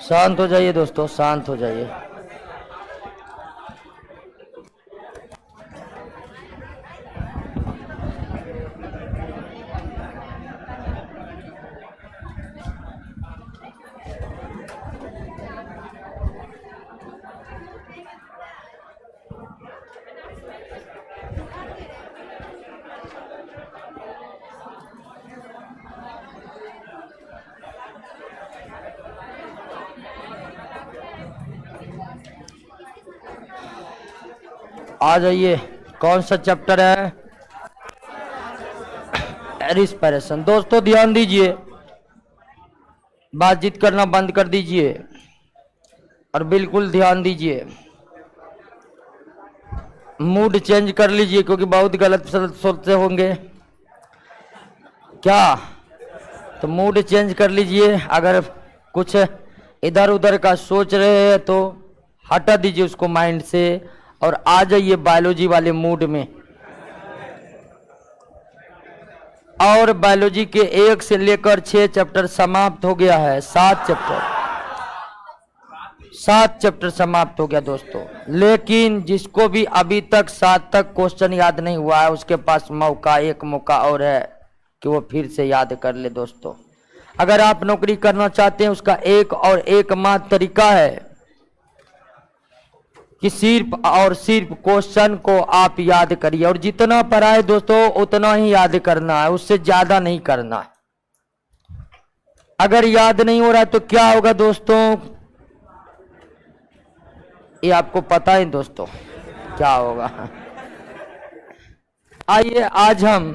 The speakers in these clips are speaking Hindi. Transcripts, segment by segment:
शांत हो जाइए दोस्तों, शांत हो जाइए। आ जाइए। कौन सा चैप्टर है? रिस्पिरेशन। दोस्तों ध्यान दीजिए, बातचीत करना बंद कर दीजिए और बिल्कुल ध्यान दीजिए। मूड चेंज कर लीजिए क्योंकि बहुत गलत सोचते होंगे क्या, तो मूड चेंज कर लीजिए। अगर कुछ इधर उधर का सोच रहे हैं तो हटा दीजिए उसको माइंड से और आ जाइए बायोलॉजी वाले मूड में। और बायोलॉजी के 1 से लेकर 6 चैप्टर समाप्त हो गया है। 7 चैप्टर समाप्त हो गया दोस्तों। लेकिन जिसको भी अभी तक 7 तक क्वेश्चन याद नहीं हुआ है उसके पास एक मौका और है कि वो फिर से याद कर ले दोस्तों। अगर आप नौकरी करना चाहते हैं उसका एक और एकमात्र तरीका है कि सिर्फ और सिर्फ क्वेश्चन को आप याद करिए और जितना पढ़ाए दोस्तों उतना ही याद करना है, उससे ज्यादा नहीं करना है। अगर याद नहीं हो रहा है तो क्या होगा दोस्तों, ये आपको पता है दोस्तों क्या होगा। आइए आज हम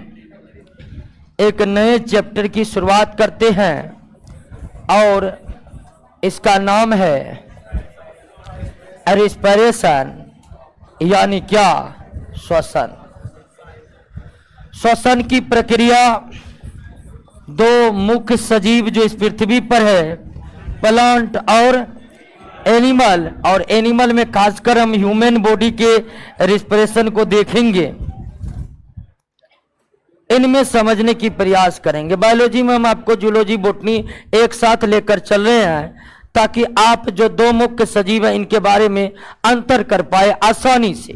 एक नए चैप्टर की शुरुआत करते हैं और इसका नाम है रिस्पिरेशन, यानी क्या, श्वसन। श्वसन की प्रक्रिया 2 मुख्य सजीव जो इस पृथ्वी पर है, प्लांट और एनिमल, और एनिमल में खासकर हम ह्यूमन बॉडी के रिस्पिरेशन को देखेंगे, इनमें समझने की प्रयास करेंगे। बायोलॉजी में हम आपको जूलॉजी बॉटनी एक साथ लेकर चल रहे हैं ताकि आप जो 2 मुख्य सजीव हैं इनके बारे में अंतर कर पाए आसानी से।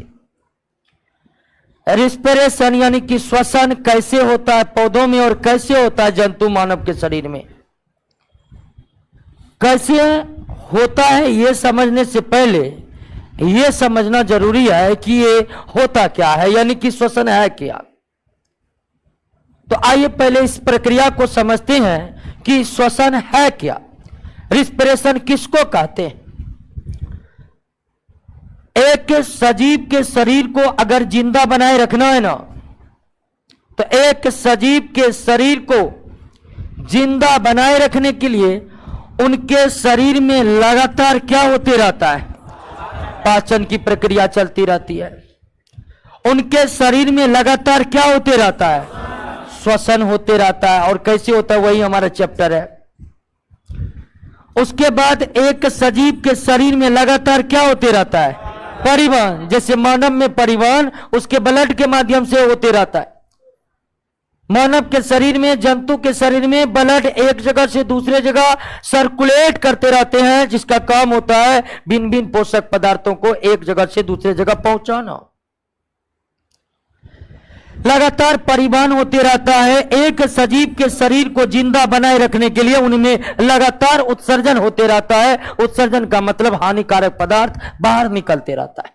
रिस्पिरेशन यानी कि श्वसन कैसे होता है पौधों में और कैसे होता है जंतु मानव के शरीर में, कैसे होता है, ये समझने से पहले ये समझना जरूरी है कि ये होता क्या है, यानी कि श्वसन है क्या। तो आइए पहले इस प्रक्रिया को समझते हैं कि श्वसन है क्या, रिस्पिरेशन किसको कहते हैं। एक सजीव के शरीर को अगर जिंदा बनाए रखना है ना, तो एक सजीव के शरीर को जिंदा बनाए रखने के लिए उनके शरीर में लगातार क्या होते रहता है, पाचन की प्रक्रिया चलती रहती है। उनके शरीर में लगातार क्या होते रहता है, श्वसन होते रहता है। और कैसे होता है वही हमारा चैप्टर है। उसके बाद एक सजीव के शरीर में लगातार क्या होते रहता है, परिवहन। जैसे मानव में परिवहन उसके ब्लड के माध्यम से होते रहता है। मानव के शरीर में, जंतु के शरीर में ब्लड एक जगह से दूसरे जगह सर्कुलेट करते रहते हैं, जिसका काम होता है भिन्न भिन्न पोषक पदार्थों को एक जगह से दूसरे जगह पहुंचाना। लगातार परिवहन होते रहता है। एक सजीव के शरीर को जिंदा बनाए रखने के लिए उनमें लगातार उत्सर्जन होते रहता है। उत्सर्जन का मतलब हानिकारक पदार्थ बाहर निकलते रहता है।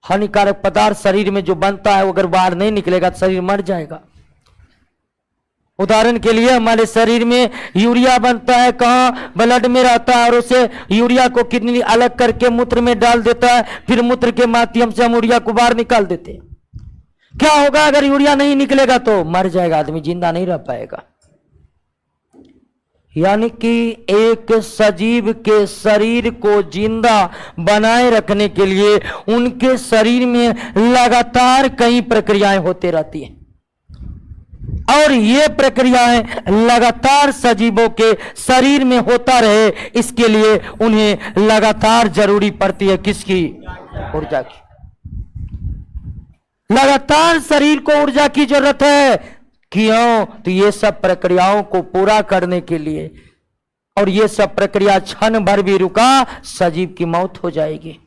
हानिकारक पदार्थ शरीर में जो बनता है अगर बाहर नहीं निकलेगा तो शरीर मर जाएगा। उदाहरण के लिए हमारे शरीर में यूरिया बनता है, कहाँ, ब्लड में रहता है, और उसे यूरिया को किडनी अलग करके मूत्र में डाल देता है, फिर मूत्र के माध्यम से हम यूरिया को बाहर निकाल देते हैं। क्या होगा अगर यूरिया नहीं निकलेगा तो मर जाएगा आदमी, जिंदा नहीं रह पाएगा। यानी कि एक सजीव के शरीर को जिंदा बनाए रखने के लिए उनके शरीर में लगातार कई प्रक्रियाएं होती रहती हैं और ये प्रक्रियाएं लगातार सजीवों के शरीर में होता रहे, इसके लिए उन्हें लगातार जरूरी पड़ती है किसकी, ऊर्जा की। लगातार शरीर को ऊर्जा की जरूरत है। क्यों? तो ये सब प्रक्रियाओं को पूरा करने के लिए और ये सब प्रक्रिया क्षण भर भी रुका, सजीव की मौत हो जाएगी।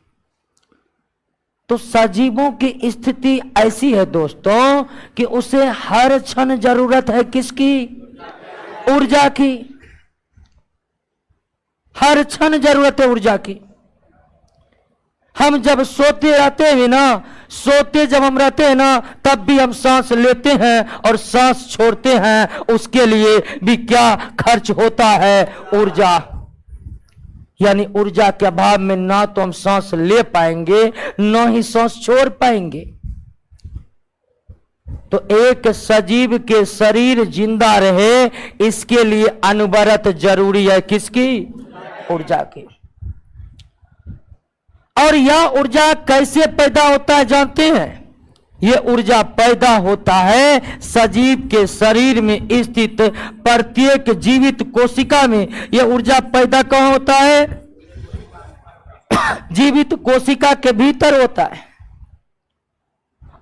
तो सजीवों की स्थिति ऐसी है दोस्तों कि उसे हर क्षण जरूरत है किसकी? ऊर्जा की। हर क्षण जरूरत है ऊर्जा की। हम जब सोते रहते हैं ना, सोते जब हम रहते हैं ना, तब भी हम सांस लेते हैं और सांस छोड़ते हैं, उसके लिए भी क्या खर्च होता है? ऊर्जा। यानी ऊर्जा के अभाव में ना तो हम सांस ले पाएंगे, ना ही सांस छोड़ पाएंगे। तो एक सजीव के शरीर जिंदा रहे, इसके लिए अनवरत जरूरी है किसकी? ऊर्जा की। और यह ऊर्जा कैसे पैदा होता है जानते हैं? यह ऊर्जा पैदा होता है सजीव के शरीर में स्थित प्रत्येक जीवित कोशिका में। यह ऊर्जा पैदा कहां होता है? जीवित कोशिका के भीतर होता है।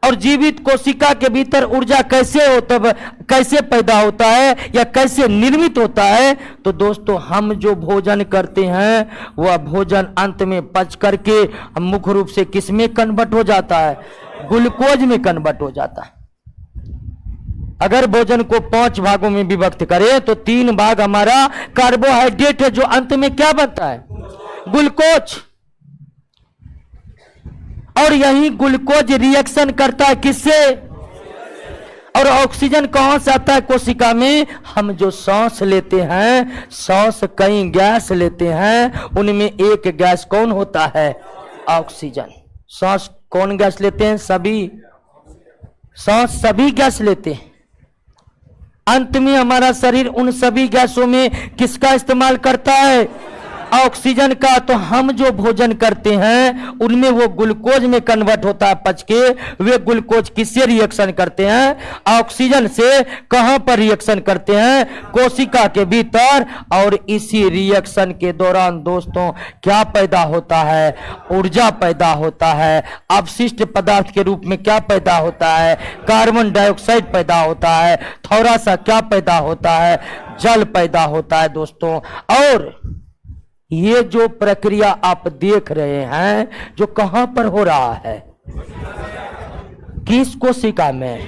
और जीवित कोशिका के भीतर ऊर्जा कैसे पैदा होता है या कैसे निर्मित होता है? तो दोस्तों, हम जो भोजन करते हैं वह भोजन अंत में पच करके मुख्य रूप से किस में कन्वर्ट हो जाता है? ग्लूकोज में कन्वर्ट हो जाता है। अगर भोजन को 5 भागों में विभक्त करें तो 3 भाग हमारा कार्बोहाइड्रेट है, जो अंत में क्या बनता है? ग्लूकोज। और यही ग्लूकोज रिएक्शन करता है किससे? और ऑक्सीजन कहां से आता है कोशिका में? हम जो सांस लेते हैं, सांस कई गैस लेते हैं, उनमें एक गैस कौन होता है? ऑक्सीजन। सांस कौन गैस लेते हैं? सभी। सांस सभी गैस लेते हैं। अंत में हमारा शरीर उन सभी गैसों में किसका इस्तेमाल करता है? ऑक्सीजन का। तो हम जो भोजन करते हैं उनमें वो ग्लूकोज में कन्वर्ट होता है पच के। वे ग्लूकोज किससे रिएक्शन करते हैं? ऑक्सीजन से। कहां पर रिएक्शन करते हैं? कोशिका के भीतर। और इसी रिएक्शन के दौरान दोस्तों क्या पैदा होता है? ऊर्जा पैदा होता है। अवशिष्ट पदार्थ के रूप में क्या पैदा होता है? कार्बन डाइऑक्साइड पैदा होता है। थोड़ा सा क्या पैदा होता है? जल पैदा होता है दोस्तों। और ये जो प्रक्रिया आप देख रहे हैं, जो कहां पर हो रहा है? किस कोशिका में?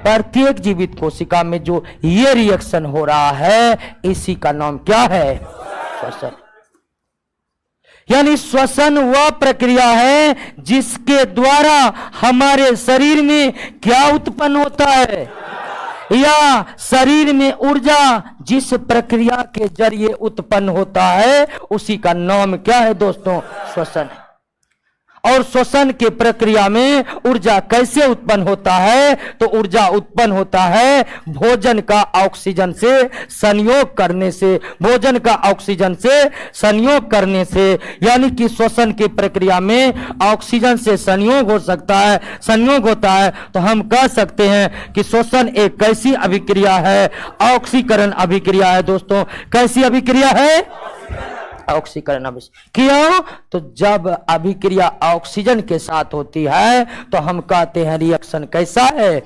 प्रत्येक जीवित कोशिका में जो ये रिएक्शन हो रहा है, इसी का नाम क्या है? श्वसन। यानी श्वसन वह प्रक्रिया है जिसके द्वारा हमारे शरीर में क्या उत्पन्न होता है, या शरीर में ऊर्जा जिस प्रक्रिया के जरिए उत्पन्न होता है, उसी का नाम क्या है दोस्तों? श्वसन। और श्वसन के प्रक्रिया में ऊर्जा कैसे उत्पन्न होता है? तो ऊर्जा उत्पन्न होता है भोजन का ऑक्सीजन से संयोग करने से। भोजन का ऑक्सीजन से संयोग करने से, यानी कि श्वसन की प्रक्रिया में ऑक्सीजन से संयोग हो सकता है, संयोग होता है। तो हम कह सकते हैं कि श्वसन एक कैसी अभिक्रिया है? ऑक्सीकरण अभिक्रिया है दोस्तों। कैसी अभिक्रिया है? ऑक्सीकरण अभिक्रिया। क्यों? तो जब अभिक्रिया ऑक्सीजन के साथ होती है तो हम कहते हैं रिएक्शन कैसा है?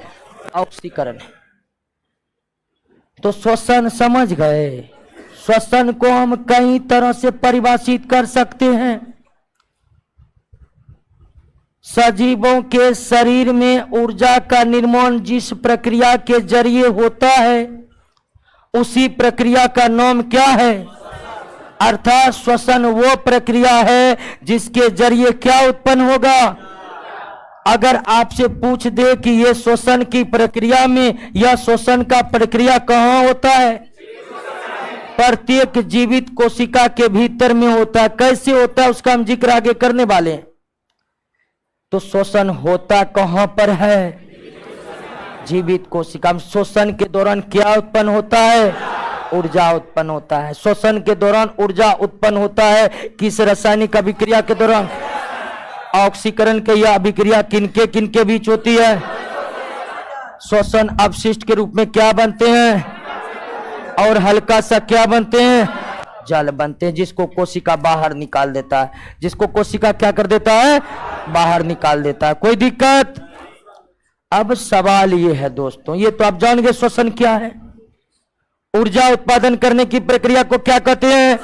ऑक्सीकरण। तो श्वसन समझ गए? श्वसन को हम कई तरह से परिभाषित कर सकते हैं। सजीवों के शरीर में ऊर्जा का निर्माण जिस प्रक्रिया के जरिए होता है, उसी प्रक्रिया का नाम क्या है? अर्थात श्वसन वो प्रक्रिया है जिसके जरिए क्या उत्पन्न होगा? अगर आपसे पूछ दे कि ये श्वसन की प्रक्रिया में, यह श्वसन का प्रक्रिया कहां होता है? प्रत्येक जीवित कोशिका के भीतर में होता है। कैसे होता है उसका हम जिक्र आगे करने वाले हैं। तो श्वसन होता कहां पर है? जीवित कोशिका में। श्वसन के दौरान क्या उत्पन्न होता है? ऊर्जा उत्पन्न होता है। श्वसन के दौरान ऊर्जा उत्पन्न होता है किस रासायनिक अभिक्रिया के दौरान? ऑक्सीकरण के। यह अभिक्रिया किनके किनके बीच होती है? श्वसन अवशिष्ट के रूप में क्या बनते हैं? और हल्का सा क्या बनते हैं? जल बनते हैं, जिसको कोशिका बाहर निकाल देता है। जिसको कोशिका क्या कर देता है? बाहर निकाल देता है। कोई दिक्कत? अब सवाल ये है दोस्तों, ये तो आप जान गए श्वसन क्या है। ऊर्जा उत्पादन करने की प्रक्रिया को क्या कहते हैं?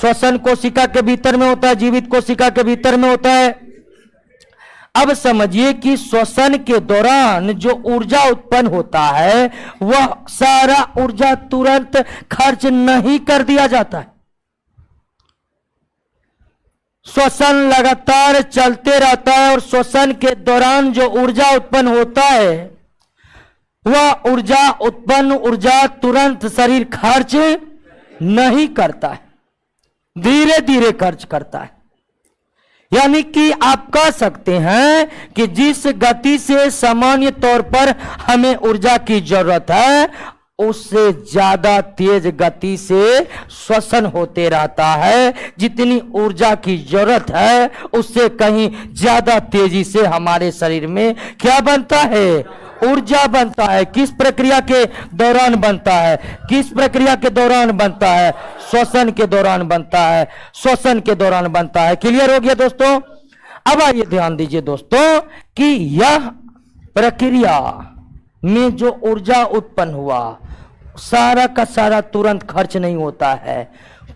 श्वसन कोशिका के भीतर में होता है, जीवित कोशिका के भीतर में होता है। अब समझिए कि श्वसन के दौरान जो ऊर्जा उत्पन्न होता है वह सारा ऊर्जा तुरंत खर्च नहीं कर दिया जाता है। श्वसन लगातार चलते रहता है और श्वसन के दौरान जो ऊर्जा उत्पन्न होता है वह ऊर्जा तुरंत शरीर खर्च नहीं करता है, धीरे धीरे खर्च करता है। यानी कि आप कह सकते हैं कि जिस गति से सामान्य तौर पर हमें ऊर्जा की जरूरत है उससे ज्यादा तेज गति से श्वसन होते रहता है। जितनी ऊर्जा की जरूरत है उससे कहीं ज्यादा तेजी से हमारे शरीर में क्या बनता है? ऊर्जा बनता है। किस प्रक्रिया के दौरान बनता है? किस प्रक्रिया के दौरान बनता है? श्वसन के दौरान बनता है, श्वसन के दौरान बनता है। क्लियर हो गया दोस्तों? अब आइए ध्यान दीजिए दोस्तों कि यह प्रक्रिया में जो ऊर्जा उत्पन्न हुआ सारा का सारा तुरंत खर्च नहीं होता है।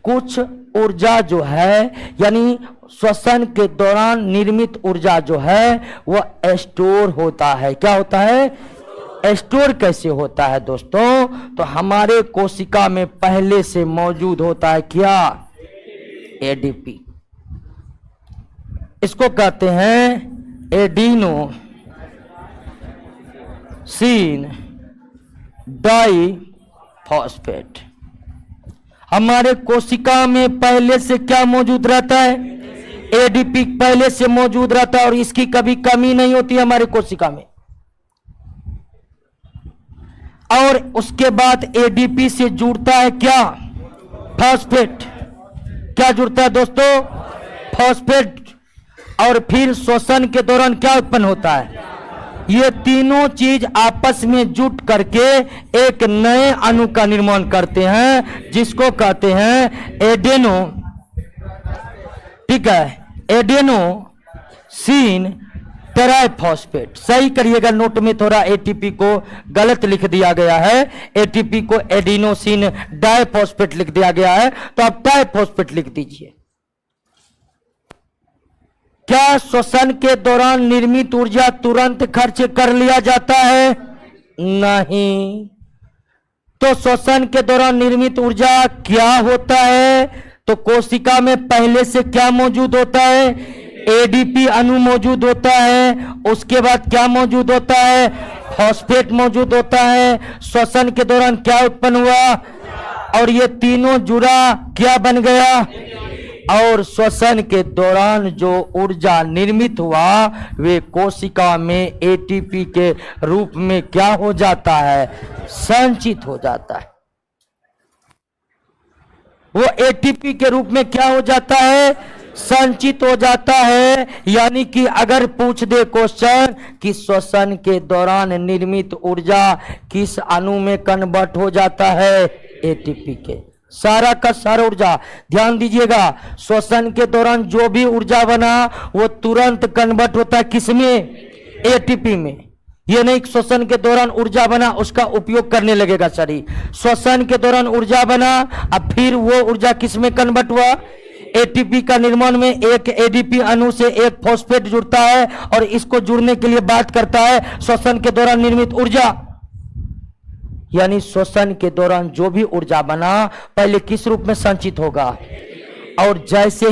कुछ ऊर्जा जो है यानी श्वसन के दौरान निर्मित ऊर्जा जो है वह स्टोर होता है। क्या होता है? स्टोर कैसे होता है दोस्तों? तो हमारे कोशिका में पहले से मौजूद होता है क्या? एडीपी। इसको कहते हैं एडिनो सीन डाई फॉस्फेट। हमारे कोशिका में पहले से क्या मौजूद रहता है? एडीपी पहले से मौजूद रहता है और इसकी कभी कमी नहीं होती हमारे कोशिका में। और उसके बाद एडीपी से जुड़ता है क्या? फॉस्फेट। क्या जुड़ता है दोस्तों? फॉस्फेट। और फिर श्वसन के दौरान क्या उत्पन्न होता है? ये तीनों चीज आपस में जुट करके एक नए अणु का निर्माण करते हैं जिसको कहते हैं एडेनो। ठीक है, एडेनो सीन ट्राइफॉस्फेट। सही करिएगा, नोट में थोड़ा एटीपी को गलत लिख दिया गया है। एटीपी को एडिनोसिन डाइफॉस्फेट लिख दिया गया है, तो आप ट्राइफॉस्फेट लिख दीजिए। क्या श्वसन के दौरान निर्मित ऊर्जा तुरंत खर्च कर लिया जाता है? नहीं। तो श्वसन के दौरान निर्मित ऊर्जा क्या होता है? तो कोशिका में पहले से क्या मौजूद होता है? एडीपी अणु मौजूद होता है। उसके बाद क्या मौजूद होता है? फॉस्फेट मौजूद होता है। श्वसन के दौरान क्या उत्पन्न हुआ? और ये तीनों जुड़ा क्या बन गया? और श्वसन के दौरान जो ऊर्जा निर्मित हुआ वे कोशिका में एटीपी के रूप में क्या हो जाता है? संचित हो जाता है। वो एटीपी के रूप में क्या हो जाता है? संचित हो जाता है। यानी कि अगर पूछ दे क्वेश्चन कि श्वसन के दौरान निर्मित ऊर्जा किस अणु में कन्वर्ट हो जाता है? एटीपी के। सारा का सारा ऊर्जा, ध्यान दीजिएगा, श्वसन के दौरान जो भी ऊर्जा बना वो तुरंत कन्वर्ट होता है किसमें? एटीपी में। ये नहीं श्वसन के दौरान ऊर्जा बना उसका उपयोग करने लगेगा शरीर। श्वसन के दौरान ऊर्जा बना अब फिर वो ऊर्जा किसमें कन्वर्ट हुआ? एटीपी का निर्माण में एक एडीपी अणु से एक फॉस्फेट जुड़ता है और इसको जुड़ने के लिए बात करता है श्वसन के दौरान निर्मित ऊर्जा। यानी श्वसन के दौरान जो भी ऊर्जा बना पहले किस रूप में संचित होगा? और जैसे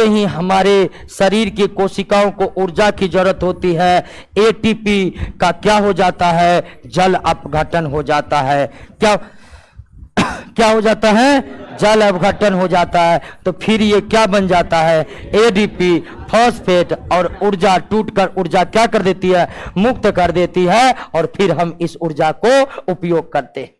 ही हमारे शरीर की कोशिकाओं को ऊर्जा की जरूरत होती है एटीपी का क्या हो जाता है? जल अपघटन हो जाता है। क्या हो जाता है? जल अपघटन हो जाता है। तो फिर ये क्या बन जाता है? एडीपी, फॉस्फेट, और ऊर्जा टूटकर ऊर्जा क्या कर देती है? मुक्त कर देती है और फिर हम इस ऊर्जा को उपयोग करते हैं।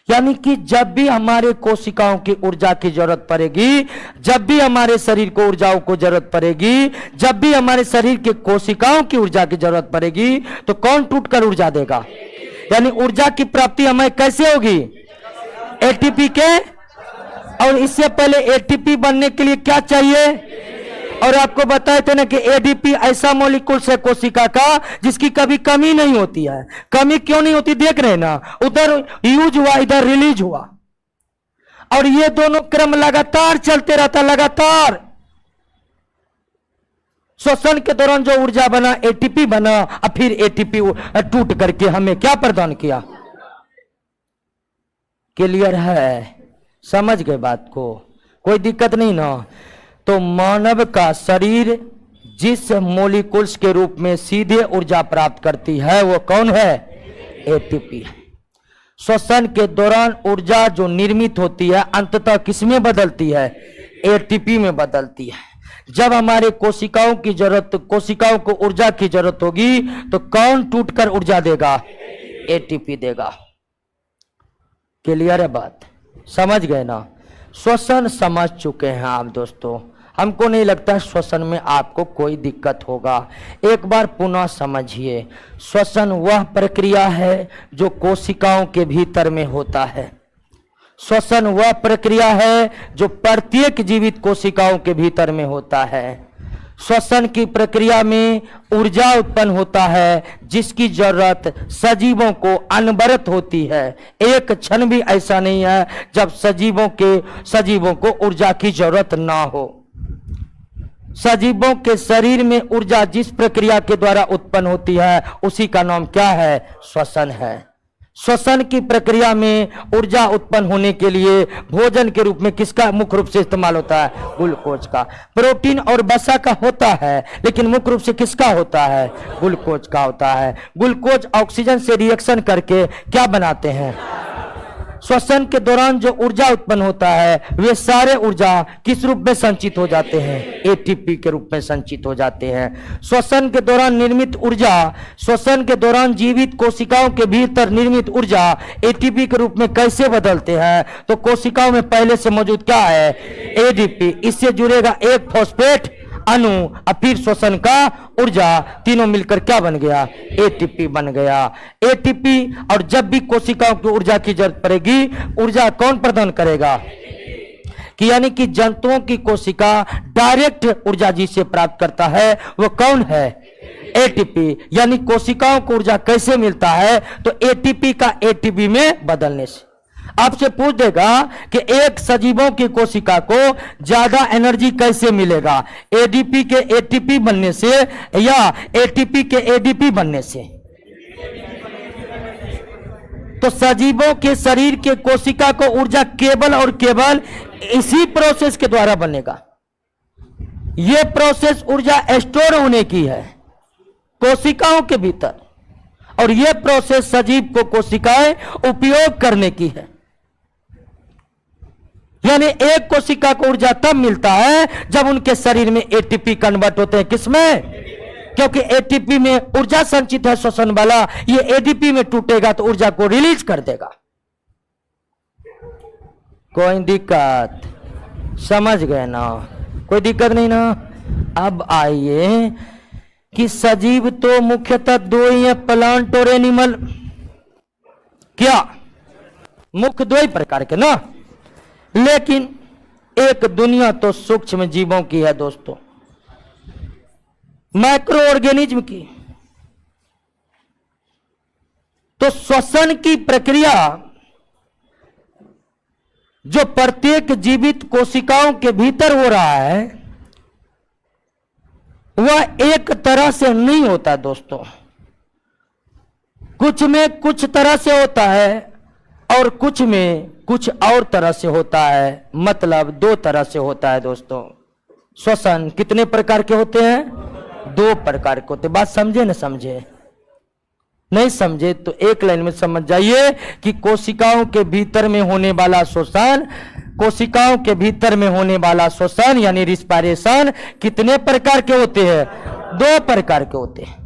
यानी कि जब भी हमारे कोशिकाओं की ऊर्जा की जरूरत पड़ेगी, जब भी हमारे शरीर को ऊर्जाओं को जरूरत पड़ेगी, जब भी हमारे शरीर के कोशिकाओं की ऊर्जा की जरूरत पड़ेगी तो कौन टूटकर ऊर्जा देगा? यानी ऊर्जा की प्राप्ति हमें कैसे होगी? एटीपी के। और इससे पहले एटीपी बनने के लिए क्या चाहिए? और आपको बताए थे ना कि एडीपी ऐसा मॉलिक्यूल्स है कोशिका का जिसकी कभी कमी नहीं होती है। कमी क्यों नहीं होती देख रहे हैं ना, उधर यूज हुआ इधर रिलीज हुआ, और ये दोनों क्रम लगातार चलते रहता, लगातार। श्वसन के दौरान जो ऊर्जा बना एटीपी बना, और फिर एटीपी टूट करके हमें क्या प्रदान किया। क्लियर है, समझ गए बात को, कोई दिक्कत नहीं ना। तो मानव का शरीर जिस मॉलिक्यूल्स के रूप में सीधे ऊर्जा प्राप्त करती है वो कौन है, एटीपी। श्वसन के दौरान ऊर्जा जो निर्मित होती है अंततः किसमें बदलती है, एटीपी में बदलती है। जब हमारे कोशिकाओं की जरूरत, कोशिकाओं को ऊर्जा की जरूरत होगी तो कौन टूटकर ऊर्जा देगा, एटीपी देगा। क्लियर है बात, समझ गए ना। श्वसन समझ चुके हैं आप दोस्तों, हमको नहीं लगता श्वसन में आपको कोई दिक्कत होगा। एक बार पुनः समझिए, श्वसन वह प्रक्रिया है जो कोशिकाओं के भीतर में होता है। श्वसन वह प्रक्रिया है जो प्रत्येक जीवित कोशिकाओं के भीतर में होता है। श्वसन की प्रक्रिया में ऊर्जा उत्पन्न होता है जिसकी जरूरत सजीवों को अनवरत होती है। एक क्षण भी ऐसा नहीं है जब सजीवों को ऊर्जा की जरूरत ना हो। सजीवों के शरीर में ऊर्जा जिस प्रक्रिया के द्वारा उत्पन्न होती है उसी का नाम क्या है, श्वसन है। श्वसन की प्रक्रिया में ऊर्जा उत्पन्न होने के लिए भोजन के रूप में किसका मुख्य रूप से इस्तेमाल होता है, ग्लूकोज का। प्रोटीन और वसा का होता है लेकिन मुख्य रूप से किसका होता है, ग्लूकोज का होता है। ग्लूकोज ऑक्सीजन से रिएक्शन करके क्या बनाते हैं। श्वसन के दौरान जो ऊर्जा उत्पन्न होता है वे सारे ऊर्जा किस रूप में संचित हो जाते हैं, एटीपी के रूप में संचित हो जाते हैं। श्वसन के दौरान निर्मित ऊर्जा, श्वसन के दौरान जीवित कोशिकाओं के भीतर निर्मित ऊर्जा एटीपी के रूप में कैसे बदलते हैं, तो कोशिकाओं में पहले से मौजूद क्या है, एडीपी। इससे जुड़ेगा एक फॉस्फेट अणु और फिर श्वसन का ऊर्जा, तीनों मिलकर क्या बन गया, एटीपी बन गया। एटीपी, और जब भी कोशिकाओं को ऊर्जा की जरूरत पड़ेगी ऊर्जा कौन प्रदान करेगा, कि यानी कि जंतुओं की कोशिका डायरेक्ट ऊर्जा जिसे प्राप्त करता है वो कौन है, एटीपी। यानी कोशिकाओं को ऊर्जा कैसे मिलता है, तो एटीपी का एटीपी में बदलने से। आपसे पूछ देगा कि एक सजीवों की कोशिका को ज्यादा एनर्जी कैसे मिलेगा, एडीपी के एटीपी बनने से या एटीपी के एडीपी बनने से। तो सजीवों के शरीर के कोशिका को ऊर्जा केवल और केवल इसी प्रोसेस के द्वारा बनेगा। यह प्रोसेस ऊर्जा स्टोर होने की है कोशिकाओं के भीतर, और यह प्रोसेस सजीव को कोशिकाएं उपयोग करने की है। यानी एक कोशिका को ऊर्जा तब मिलता है जब उनके शरीर में एटीपी कन्वर्ट होते हैं, किसमें, क्योंकि एटीपी में ऊर्जा संचित है श्वसन वाला, ये एडीपी में टूटेगा तो ऊर्जा को रिलीज कर देगा। कोई दिक्कत, समझ गए ना, कोई दिक्कत नहीं ना। अब आइए कि सजीव तो मुख्यतः दो ही है, प्लांट और एनिमल। क्या मुख्य दो ही प्रकार के ना, लेकिन एक दुनिया तो सूक्ष्म जीवों की है दोस्तों, माइक्रो ऑर्गेनिज्म की। तो श्वसन की प्रक्रिया जो प्रत्येक जीवित कोशिकाओं के भीतर हो रहा है वह एक तरह से नहीं होता दोस्तों, कुछ में कुछ तरह से होता है और कुछ में कुछ और तरह से होता है, मतलब दो तरह से होता है दोस्तों। श्वसन कितने प्रकार के होते हैं, दो प्रकार के होते हैं। बात समझे न समझे, नहीं समझे तो एक लाइन में समझ जाइए कि कोशिकाओं के भीतर में होने वाला श्वसन, कोशिकाओं के भीतर में होने वाला श्वसन यानी रिस्पायरेशन कितने प्रकार के होते हैं, दो प्रकार के होते हैं।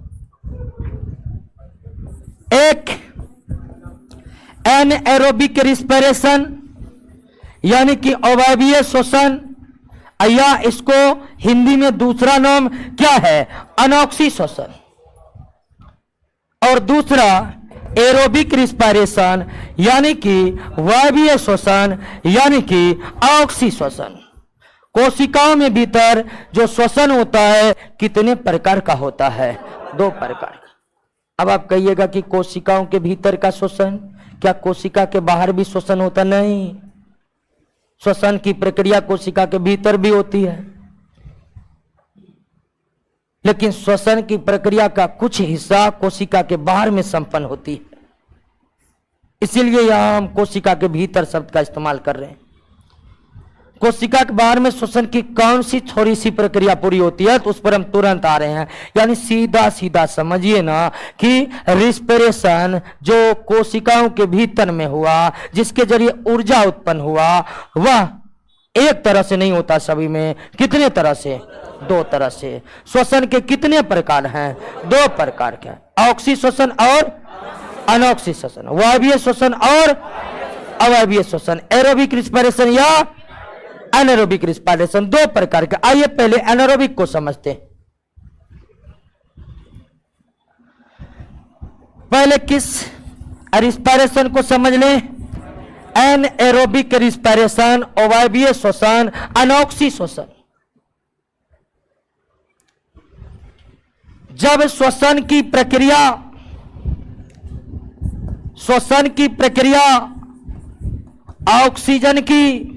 एक एनएरोबिक रिस्पिरेशन यानी कि अवायवीय श्वसन, या इसको हिंदी में दूसरा नाम क्या है, अनॉक्सी श्वसन। और दूसरा एरोबिक रिस्पिरेशन यानी कि वायवीय श्वसन यानी कि ऑक्सी श्वसन। कोशिकाओं में भीतर जो श्वसन होता है कितने प्रकार का होता है? 2 प्रकार का। अब आप कहिएगा कि कोशिकाओं के भीतर का श्वसन, क्या कोशिका के बाहर भी श्वसन होता? नहीं, श्वसन की प्रक्रिया कोशिका के भीतर भी होती है, लेकिन श्वसन की प्रक्रिया का कुछ हिस्सा कोशिका के बाहर में संपन्न होती है। इसीलिए यहां हम कोशिका के भीतर शब्द का इस्तेमाल कर रहे हैं। कोशिका के बाहर में श्वसन की कौन सी थोड़ी सी प्रक्रिया पूरी होती है, तो उस पर हम तुरंत आ रहे हैं। यानी सीधा सीधा समझिए ना कि रिस्पिरेशन जो कोशिकाओं के भीतर में हुआ, जिसके जरिए ऊर्जा उत्पन्न हुआ, वह एक तरह से नहीं होता सभी में। कितने तरह से? 2 तरह से। श्वसन के कितने प्रकार हैं? 2 प्रकार के, ऑक्सी श्वसन और अनॉक्सी श्वसन, वायवीय श्वसन और अवायवीय श्वसन, एरोबिक रिस्पिरेशन या एनारोबिक रिस्पिरेशन, 2 प्रकार के। आइए पहले एनारोबिक को समझते हैं। पहले किस रिस्पिरेशन को समझ लें? एनएरोबिक रिस्पिरेशन, अवायवीय श्वसन, अनॉक्सी श्वसन। जब श्वसन की प्रक्रिया ऑक्सीजन की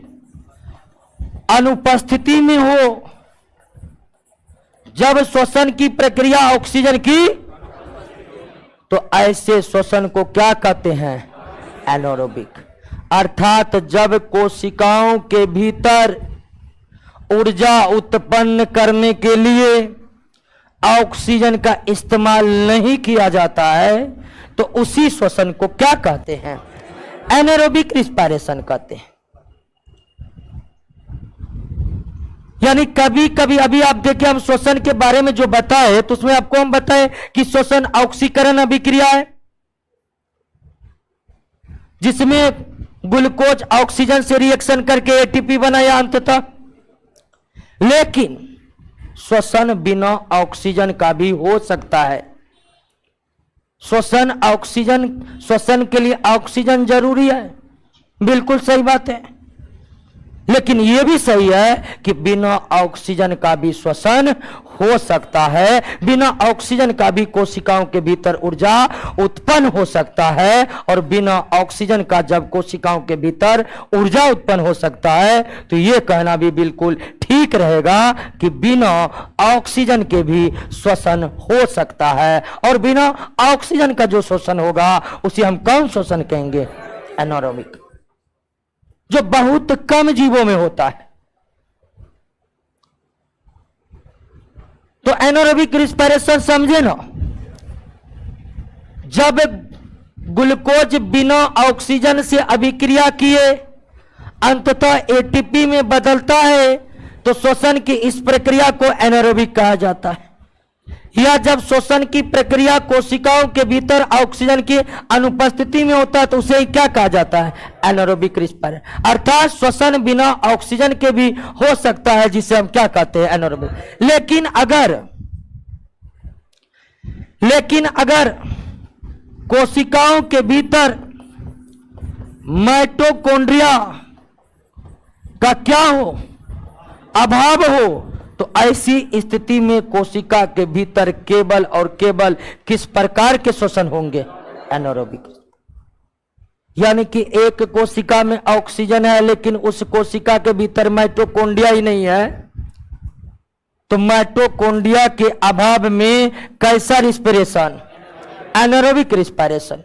अनुपस्थिति में हो, जब श्वसन की प्रक्रिया ऑक्सीजन की, तो ऐसे श्वसन को क्या कहते हैं? एनारोबिक। अर्थात जब कोशिकाओं के भीतर ऊर्जा उत्पन्न करने के लिए ऑक्सीजन का इस्तेमाल नहीं किया जाता है, तो उसी श्वसन को क्या कहते हैं? एनारोबिक रिस्पिरेशन कहते हैं। यानी कभी कभी अभी आप देखिए, हम श्वसन के बारे में जो बताए तो उसमें आपको हम बताए कि श्वसन ऑक्सीकरण अभिक्रिया है, जिसमें ग्लूकोज ऑक्सीजन से रिएक्शन करके एटीपी बनाया अंततः। लेकिन श्वसन बिना ऑक्सीजन का भी हो सकता है। श्वसन के लिए ऑक्सीजन जरूरी है, बिल्कुल सही बात है। लेकिन यह भी सही है कि बिना ऑक्सीजन का भी श्वसन हो सकता है, बिना ऑक्सीजन का भी कोशिकाओं के भीतर ऊर्जा उत्पन्न हो सकता है। और बिना ऑक्सीजन का जब कोशिकाओं के भीतर ऊर्जा उत्पन्न हो सकता है, तो यह कहना भी बिल्कुल ठीक रहेगा कि बिना ऑक्सीजन के भी श्वसन हो सकता है। और बिना ऑक्सीजन का जो श्वसन होगा उसे हम कौन श्वसन कहेंगे? एनारोबिक, जो बहुत कम जीवों में होता है। तो एनारोबिक रिस्पिरेशन समझे ना, जब ग्लूकोज बिना ऑक्सीजन से अभिक्रिया किए अंततः एटीपी में बदलता है, तो श्वसन की इस प्रक्रिया को एनारोबिक कहा जाता है। या जब श्वसन की प्रक्रिया कोशिकाओं के भीतर ऑक्सीजन की अनुपस्थिति में होता है, तो उसे क्या कहा जाता है? Anaerobic respiration. अर्थात श्वसन बिना ऑक्सीजन के भी हो सकता है, जिसे हम क्या कहते हैं? एनारोबिक। लेकिन अगर कोशिकाओं के भीतर माइटोकॉन्ड्रिया का क्या हो? अभाव हो, तो ऐसी स्थिति में कोशिका के भीतर केवल और केवल किस प्रकार के श्वसन होंगे? एनारोबिक। यानी कि एक कोशिका में ऑक्सीजन है, लेकिन उस कोशिका के भीतर माइटोकॉन्ड्रिया ही नहीं है, तो माइटोकॉन्ड्रिया के अभाव में कैसा रिस्पिरेशन? Anaerobic respiration.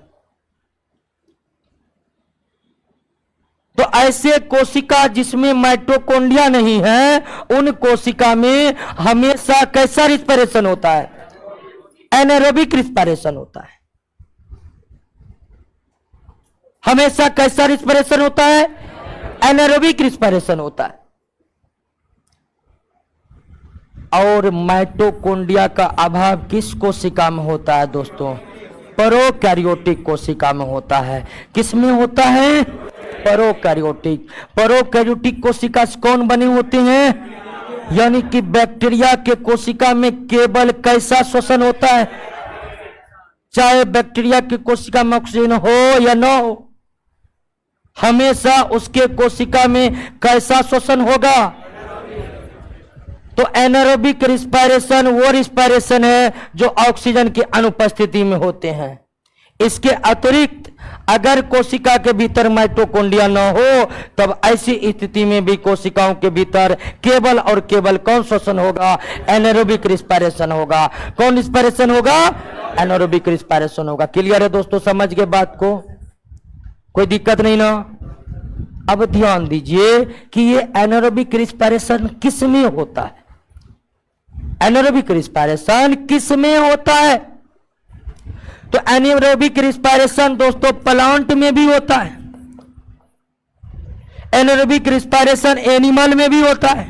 तो ऐसे कोशिका जिसमें माइटोकॉन्ड्रिया नहीं है, उन कोशिका में हमेशा कैसा रिस्पिरेशन होता है? एनारोबिक रिस्पिरेशन होता है। हमेशा कैसा रिस्पिरेशन होता है? एनारोबिक रिस्पिरेशन होता है। और माइटोकॉन्ड्रिया का अभाव किस कोशिका में होता है दोस्तों? प्रोकैरियोटिक कोशिका में होता है। किस में होता है? प्रोकैरियोटिक कोशिका से कौन बनी होती हैं? यानी कि बैक्टीरिया के कोशिका में केवल कैसा श्वसन होता है? चाहे बैक्टीरिया की कोशिका में ऑक्सीजन हो या न हो, हमेशा उसके कोशिका में कैसा श्वसन होगा? तो एनारोबिक रिस्पायरेशन वो रिस्पायरेशन है जो ऑक्सीजन की अनुपस्थिति में होते हैं। इसके अतिरिक्त अगर कोशिका के भीतर माइटोकॉन्ड्रिया न हो तब ऐसी स्थिति में भी कोशिकाओं के भीतर केवल और केवल कौन श्वसन होगा? एनारोबिक रिस्पायरेशन होगा। कौन रिस्पायरेशन होगा? एनारोबिक रिस्पायरेशन होगा। क्लियर है दोस्तों? समझ गए बात को? कोई दिक्कत नहीं ना? अब ध्यान दीजिए कि ये एनारोबिक रिस्पायरेशन किस में होता है? एनारोबिक रिस्पायरेशन किस में होता है? तो एनारोबिक रिस्पायरेशन दोस्तों प्लांट में भी होता है, एनारोबिक रिस्पायरेशन एनिमल में भी होता है,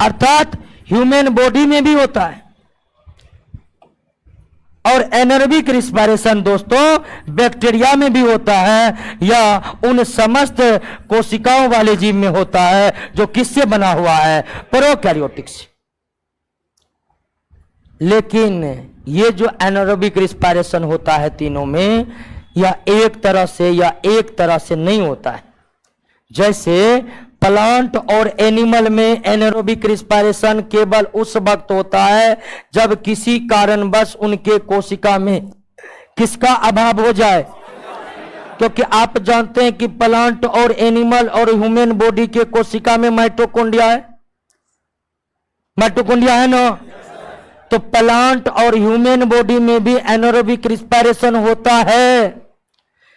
अर्थात ह्यूमन बॉडी में भी होता है। और एनारोबिक रिस्पायरेशन दोस्तों बैक्टीरिया में भी होता है या उन समस्त कोशिकाओं वाले जीव में होता है जो किससे बना हुआ है? प्रोकैरियोटिक से। लेकिन ये जो एनारोबिक रिस्पायरेशन होता है तीनों में, या एक तरह से नहीं होता है। जैसे प्लांट और एनिमल में एनारोबिक रिस्पायरेशन केवल उस वक्त होता है जब किसी कारणवश उनके कोशिका में किसका अभाव हो जाए? क्योंकि आप जानते हैं कि प्लांट और एनिमल और ह्यूमन बॉडी के कोशिका में माइटोकॉन्ड्रिया है, माइटोकॉन्ड्रिया है ना? तो प्लांट और ह्यूमन बॉडी में भी एनारोबिक रिस्पायरेशन होता है,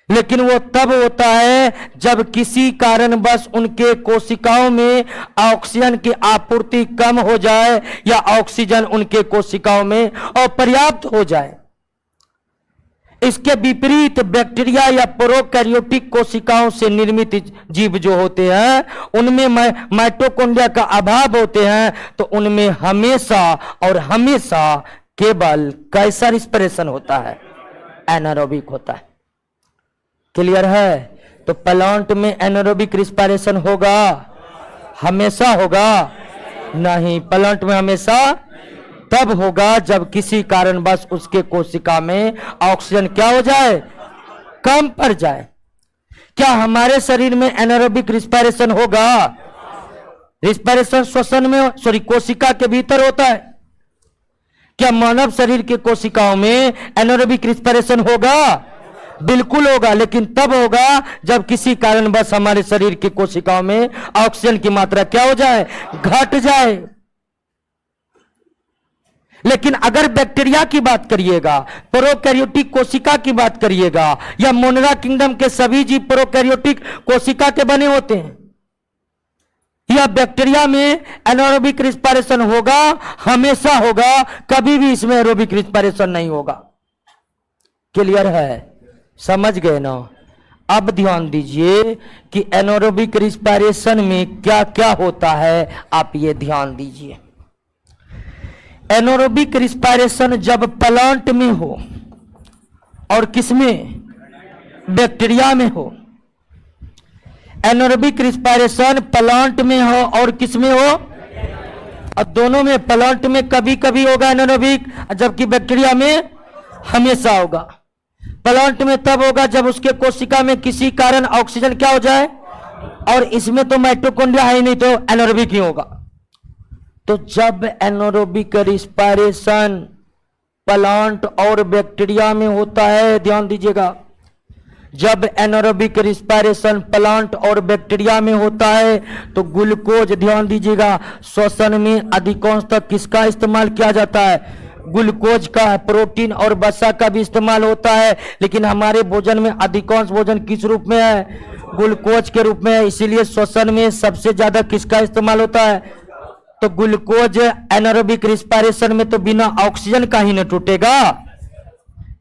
लेकिन वो तब होता है जब किसी कारणवश उनके कोशिकाओं में ऑक्सीजन की आपूर्ति कम हो जाए या ऑक्सीजन उनके कोशिकाओं में अपर्याप्त हो जाए। इसके विपरीत बैक्टीरिया या प्रोकैरियोटिक कोशिकाओं से निर्मित जीव जो होते हैं उनमें माइटोकॉन्ड्रिया का अभाव होते हैं, तो उनमें हमेशा और हमेशा केवल कैसा रिस्पायरेशन होता है? एनारोबिक होता है। क्लियर है? तो प्लांट में एनारोबिक रिस्पायरेशन होगा? हमेशा होगा? नहीं, प्लांट में हमेशा तब होगा जब किसी कारणवश उसके कोशिका में ऑक्सीजन क्या हो जाए? कम पड़ जाए। क्या हमारे शरीर में एनारोबिक रिस्पायरेशन होगा? रिस्पायरेशन श्वसन में कोशिका के भीतर होता है। क्या मानव शरीर के कोशिकाओं में एनारोबिक रिस्पायरेशन होगा? बिल्कुल होगा, लेकिन तब होगा जब किसी कारणवश हमारे शरीर की कोशिकाओं में ऑक्सीजन की मात्रा क्या हो जाए? घट जाए। लेकिन अगर बैक्टीरिया की बात करिएगा, प्रोकैरियोटिक कोशिका की बात करिएगा, या मोनेरा किंगडम के सभी जीव प्रोकैरियोटिक कोशिका के बने होते हैं, या बैक्टीरिया में एनारोबिक रिस्पायरेशन होगा? हमेशा होगा, कभी भी इसमें एरोबिक रिस्पायरेशन नहीं होगा। क्लियर है? समझ गए ना? अब ध्यान दीजिए कि एनारोबिक रिस्पायरेशन में क्या क्या होता है, आप ये ध्यान दीजिए। एनारोबिक रिस्पायरेशन जब प्लांट में हो और किसमें? बैक्टीरिया में हो। एनारोबिक रिस्पायरेशन प्लांट में हो और किसमें हो? और दोनों में, प्लांट में कभी कभी होगा एनारोबिक, जबकि बैक्टीरिया में हमेशा होगा। प्लांट में तब होगा जब उसके कोशिका में किसी कारण ऑक्सीजन क्या हो जाए, और इसमें तो माइटोकॉन्ड्रिया है ही नहीं, तो एनारोबिक ही होगा। तो जब एनारोबिक रिस्पायरेशन प्लांट और बैक्टीरिया में होता है, ध्यान दीजिएगा, जब एनारोबिक रिस्पायरेशन प्लांट और बैक्टीरिया में होता है तो ग्लूकोज, ध्यान दीजिएगा, श्वसन में अधिकांशतः किसका इस्तेमाल किया जाता है? ग्लूकोज का। प्रोटीन और वसा का भी इस्तेमाल होता है, लेकिन हमारे भोजन में अधिकांश भोजन किस रूप में है? ग्लूकोज के रूप में है। इसीलिए श्वसन में सबसे ज्यादा किसका इस्तेमाल होता है? तो ग्लूकोज एनारोबिक रिस्पायरेशन में तो बिना ऑक्सीजन का ही न टूटेगा,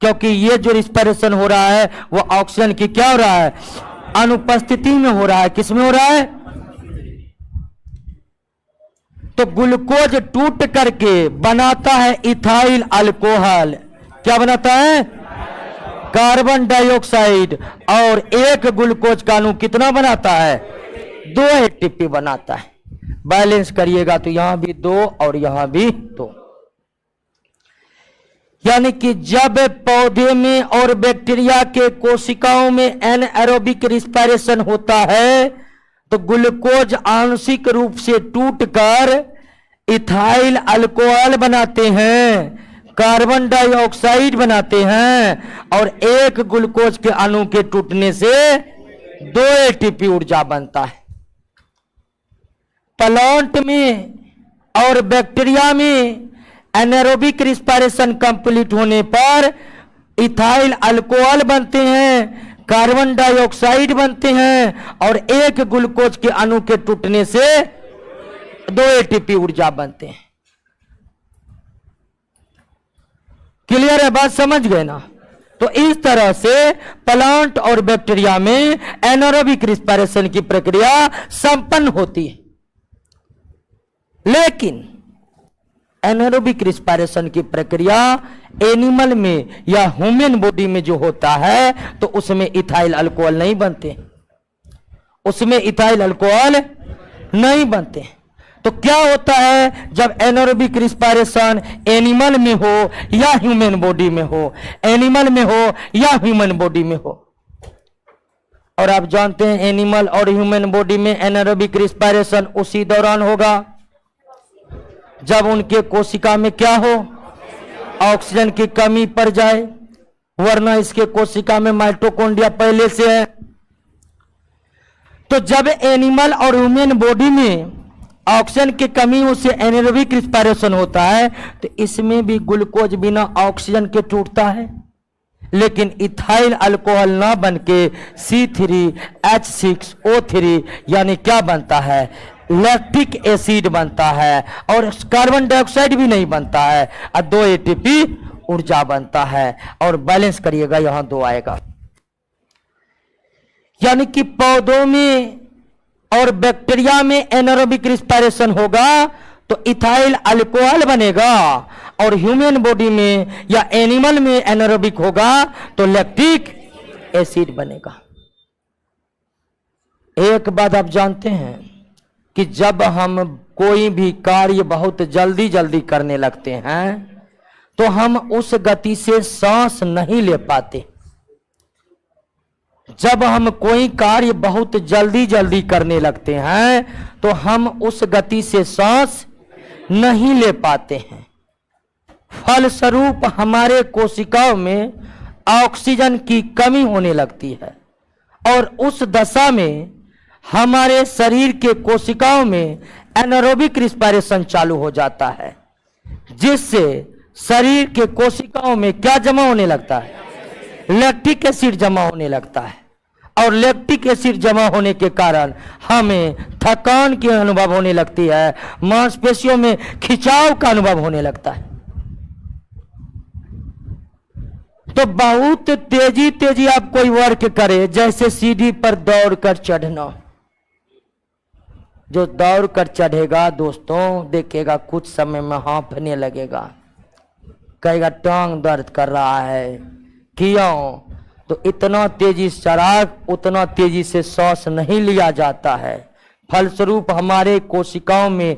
क्योंकि ये जो रिस्पायरेशन हो रहा है वो ऑक्सीजन की क्या हो रहा है? अनुपस्थिति में हो रहा है। किस में हो रहा है? तो ग्लूकोज टूट करके बनाता है इथाइल अल्कोहल। क्या बनाता है? Carbon dioxide. और एक ग्लूकोज का अणु कितना बनाता है? 2 एटीपी बनाता है। बैलेंस करिएगा तो यहां भी 2 और यहां भी 2। यानी कि जब पौधे में और बैक्टीरिया के कोशिकाओं में एनारोबिक रिस्पायरेशन होता है तो ग्लूकोज आंशिक रूप से टूटकर इथाइल अल्कोहल बनाते हैं, कार्बन डाइऑक्साइड बनाते हैं और एक ग्लूकोज के अणु के टूटने से 2 एटीपी ऊर्जा बनता है। प्लांट में और बैक्टीरिया में एनारोबिक रिस्पायरेशन कंप्लीट होने पर इथाइल अल्कोहल बनते हैं, कार्बन डाइऑक्साइड बनते हैं और एक ग्लूकोज के अणु के टूटने से 2 एटीपी ऊर्जा बनते हैं। क्लियर है बात, समझ गए ना? तो इस तरह से प्लांट और बैक्टीरिया में एनारोबिक रिस्पायरेशन की प्रक्रिया संपन्न होती है। लेकिन एनारोबिक रिस्पायरेशन की प्रक्रिया एनिमल में या ह्यूमन बॉडी में जो होता है तो उसमें इथाइल अल्कोहल नहीं बनते, उसमें इथाइल अल्कोहल नहीं बनते। तो क्या होता है जब एनारोबिक रिस्पायरेशन एनिमल में हो या ह्यूमन बॉडी में हो, एनिमल में हो या ह्यूमन बॉडी में हो। और आप जानते हैं एनिमल और ह्यूमन बॉडी में एनारोबिक रिस्पायरेशन उसी दौरान होगा जब उनके कोशिका में क्या हो, ऑक्सीजन की कमी पड़ जाए, वरना इसके कोशिका में माइटोकॉन्ड्रिया पहले से है। तो जब एनिमल और ह्यूमन बॉडी में ऑक्सीजन की कमी उससे एनारोबिक रिस्पायरेशन होता है तो इसमें भी ग्लूकोज बिना ऑक्सीजन के टूटता है, लेकिन इथाइल अल्कोहल ना बनके C3H6O3 यानी क्या बनता है, लैक्टिक एसिड बनता है और कार्बन डाइऑक्साइड भी नहीं बनता है और 2 एटीपी ऊर्जा बनता है। और बैलेंस करिएगा, यहां 2 आएगा। यानी कि पौधों में और बैक्टीरिया में एनारोबिक रिस्पायरेशन होगा तो इथाइल अल्कोहल बनेगा और ह्यूमन बॉडी में या एनिमल में एनारोबिक होगा तो लैक्टिक एसिड बनेगा। एक बात आप जानते हैं कि जब हम कोई भी कार्य बहुत जल्दी जल्दी करने लगते हैं तो हम उस गति से सांस नहीं ले पाते। जब हम कोई कार्य बहुत जल्दी जल्दी करने लगते हैं तो हम उस गति से सांस नहीं ले पाते हैं। फलस्वरूप हमारे कोशिकाओं में ऑक्सीजन की कमी होने लगती है और उस दशा में हमारे शरीर के कोशिकाओं में एनारोबिक रिस्पायरेशन चालू हो जाता है, जिससे शरीर के कोशिकाओं में क्या जमा होने लगता है, लैक्टिक एसिड जमा होने लगता है। और लैक्टिक एसिड जमा होने के कारण हमें थकान की अनुभव होने लगती है, मांसपेशियों में खिंचाव का अनुभव होने लगता है। तो बहुत तेजी तेजी आप कोई वर्क करे, जैसे सीढ़ी पर दौड़कर चढ़ना। जो दौड़कर चढ़ेगा दोस्तों देखेगा कुछ समय में हांफने लगेगा, कहेगा टांग दर्द कर रहा है। क्यों? तो इतना तेजी से चढ़ा, उतना तेजी से सांस नहीं लिया जाता है। फलस्वरूप हमारे कोशिकाओं में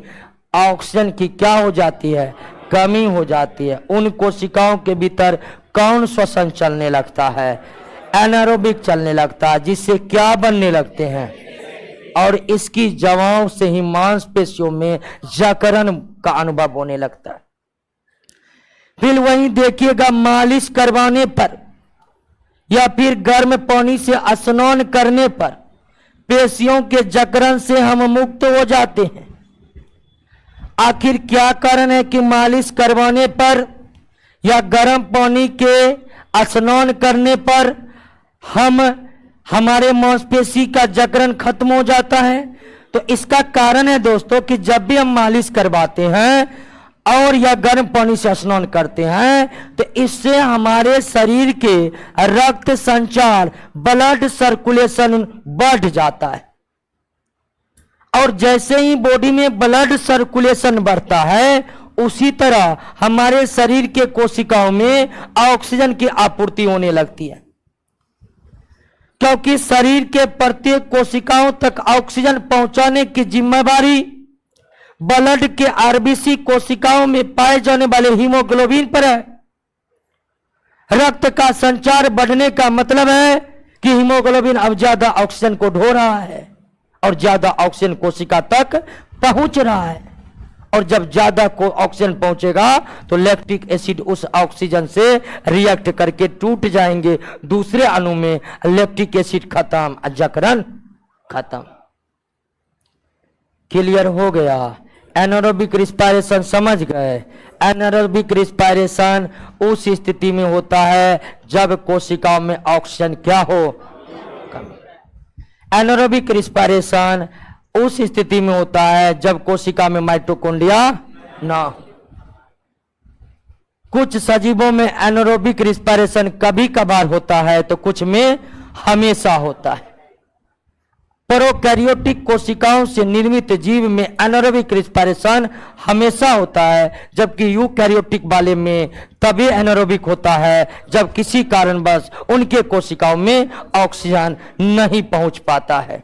ऑक्सीजन की क्या हो जाती है, कमी हो जाती है। उन कोशिकाओं के भीतर कौन श्वसन चलने लगता है, एनारोबिक चलने लगता है, जिससे क्या बनने लगते हैं, और इसकी दवाओं से ही मांसपेशियों में जकड़न का अनुभव होने लगता है। फिर वहीं देखिएगा मालिश करवाने पर या फिर गर्म पानी से स्नान करने पर पेशियों के जकड़न से हम मुक्त हो जाते हैं। आखिर क्या कारण है कि मालिश करवाने पर या गर्म पानी के स्नान करने पर हमारे मांसपेशी का जकड़न खत्म हो जाता है? तो इसका कारण है दोस्तों कि जब भी हम मालिश करवाते हैं और या गर्म पानी से स्नान करते हैं तो इससे हमारे शरीर के रक्त संचार, ब्लड सर्कुलेशन बढ़ जाता है। और जैसे ही बॉडी में ब्लड सर्कुलेशन बढ़ता है उसी तरह हमारे शरीर के कोशिकाओं में ऑक्सीजन की आपूर्ति होने लगती है, क्योंकि शरीर के प्रत्येक कोशिकाओं तक ऑक्सीजन पहुंचाने की जिम्मेदारी ब्लड के आरबीसी कोशिकाओं में पाए जाने वाले हीमोग्लोबिन पर है। रक्त का संचार बढ़ने का मतलब है कि हीमोग्लोबिन अब ज्यादा ऑक्सीजन को ढो रहा है और ज्यादा ऑक्सीजन कोशिका तक पहुंच रहा है। और जब ज्यादा को ऑक्सीजन पहुंचेगा तो लैक्टिक एसिड उस ऑक्सीजन से रिएक्ट करके टूट जाएंगे दूसरे अणु में, लैक्टिक एसिड खत्म, जकरन खत्म। क्लियर हो गया? एनारोबिक रिस्पायरेशन समझ गए? एनारोबिक रिस्पायरेशन उस स्थिति में होता है जब कोशिकाओं में ऑक्सीजन क्या हो, कम। एनारोबिक रिस्पायरेशन उस स्थिति में होता है जब कोशिका में माइटोकॉन्ड्रिया ना। कुछ सजीवों में एनारोबिक रिस्पायरेशन कभी कभार होता है तो कुछ में हमेशा होता है। प्रोकैरियोटिक कोशिकाओं से निर्मित जीव में एनारोबिक रिस्पायरेशन हमेशा होता है, जबकि यूकैरियोटिक वाले में तभी एनारोबिक होता है जब किसी कारणवश उनके कोशिकाओं में ऑक्सीजन नहीं पहुंच पाता है।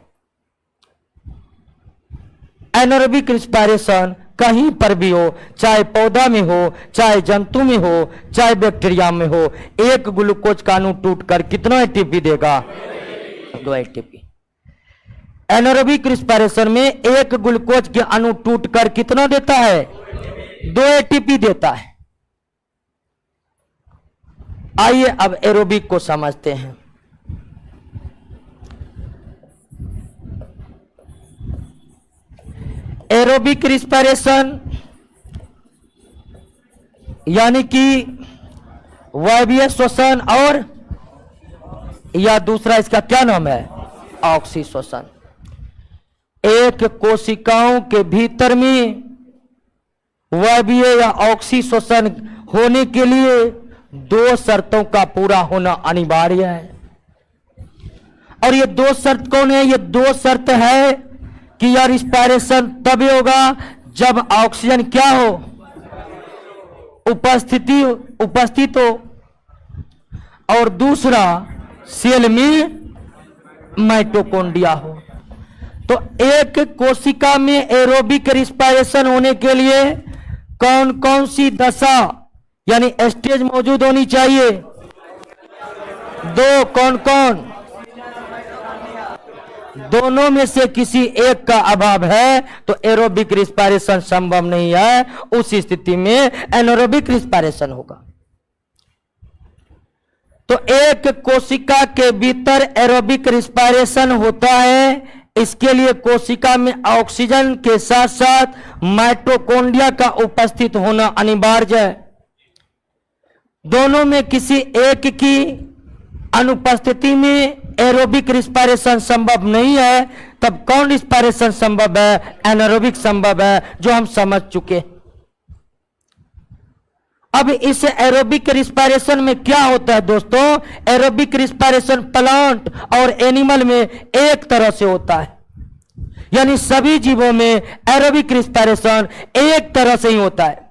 एनारोबिक रिस्पायरेशन कहीं पर भी हो, चाहे पौधा में हो, चाहे जंतु में हो, चाहे बैक्टीरिया में हो, एक ग्लूकोज का अणु टूटकर कितना एटीपी देगा? 2 एटीपी। एनारोबिक रिस्पायरेशन में एक ग्लूकोज के अणु टूटकर कितना देता है? 2 एटीपी देता है। आइए अब एरोबिक को समझते हैं। एरोबिक रिस्पायरेशन यानी कि वायवीय श्वसन और या दूसरा इसका क्या नाम है? ऑक्सी श्वसन। एक कोशिकाओं के भीतर में वायवीय या ऑक्सी श्वसन होने के लिए 2 शर्तों का पूरा होना अनिवार्य है। और ये 2 शर्त कौन है? ये 2 शर्त है कि यह रिस्पायरेशन तभी होगा जब ऑक्सीजन क्या हो? उपस्थित हो, और दूसरा सेल में माइटोकॉन्ड्रिया हो। तो एक कोशिका में एरोबिक रिस्पायरेशन होने के लिए कौन कौन सी दशा यानी स्टेज मौजूद होनी चाहिए? 2। कौन कौन? दोनों में से किसी एक का अभाव है तो एरोबिक रिस्पायरेशन संभव नहीं है। उस स्थिति में एनारोबिक रिस्पायरेशन होगा। तो एक कोशिका के भीतर एरोबिक रिस्पायरेशन होता है, इसके लिए कोशिका में ऑक्सीजन के साथ साथ माइटोकॉन्ड्रिया का उपस्थित होना अनिवार्य है। दोनों में किसी एक की अनुपस्थिति में एरोबिक रिस्पायरेशन संभव नहीं है। तब कौन रिस्पायरेशन संभव है? एनारोबिक संभव है, जो हम समझ चुके। अब इस एरोबिक रिस्पायरेशन में क्या होता है दोस्तों? एरोबिक रिस्पायरेशन प्लांट और एनिमल में एक तरह से होता है, यानी सभी जीवों में एरोबिक रिस्पायरेशन एक तरह से ही होता है।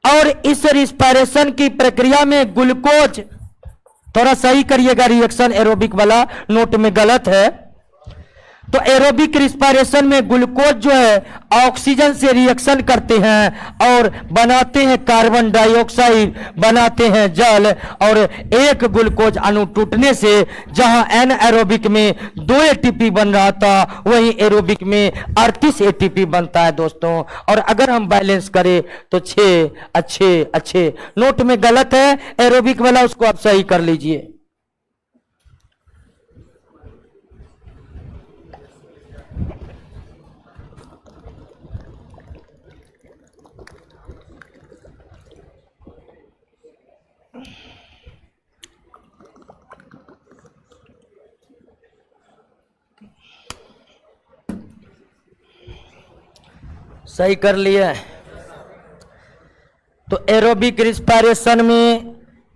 और इस रिस्पायरेशन की प्रक्रिया में ग्लूकोज, थोड़ा सही करिएगा, रिएक्शन एरोबिक वाला नोट में गलत है। तो एरोबिक रिस्पायरेशन में ग्लूकोज जो है ऑक्सीजन से रिएक्शन करते हैं और बनाते हैं कार्बन डाइऑक्साइड, बनाते हैं जल। और एक ग्लूकोज अणु टूटने से जहां एन एरोबिक में 2 एटीपी बन रहा था, वहीं एरोबिक में 38 एटीपी बनता है दोस्तों। और अगर हम बैलेंस करें तो 6 अच्छे नोट में गलत है एरोबिक वाला, उसको आप सही कर लीजिए। सही कर लिए। तो एरोबिक रिस्पायरेशन में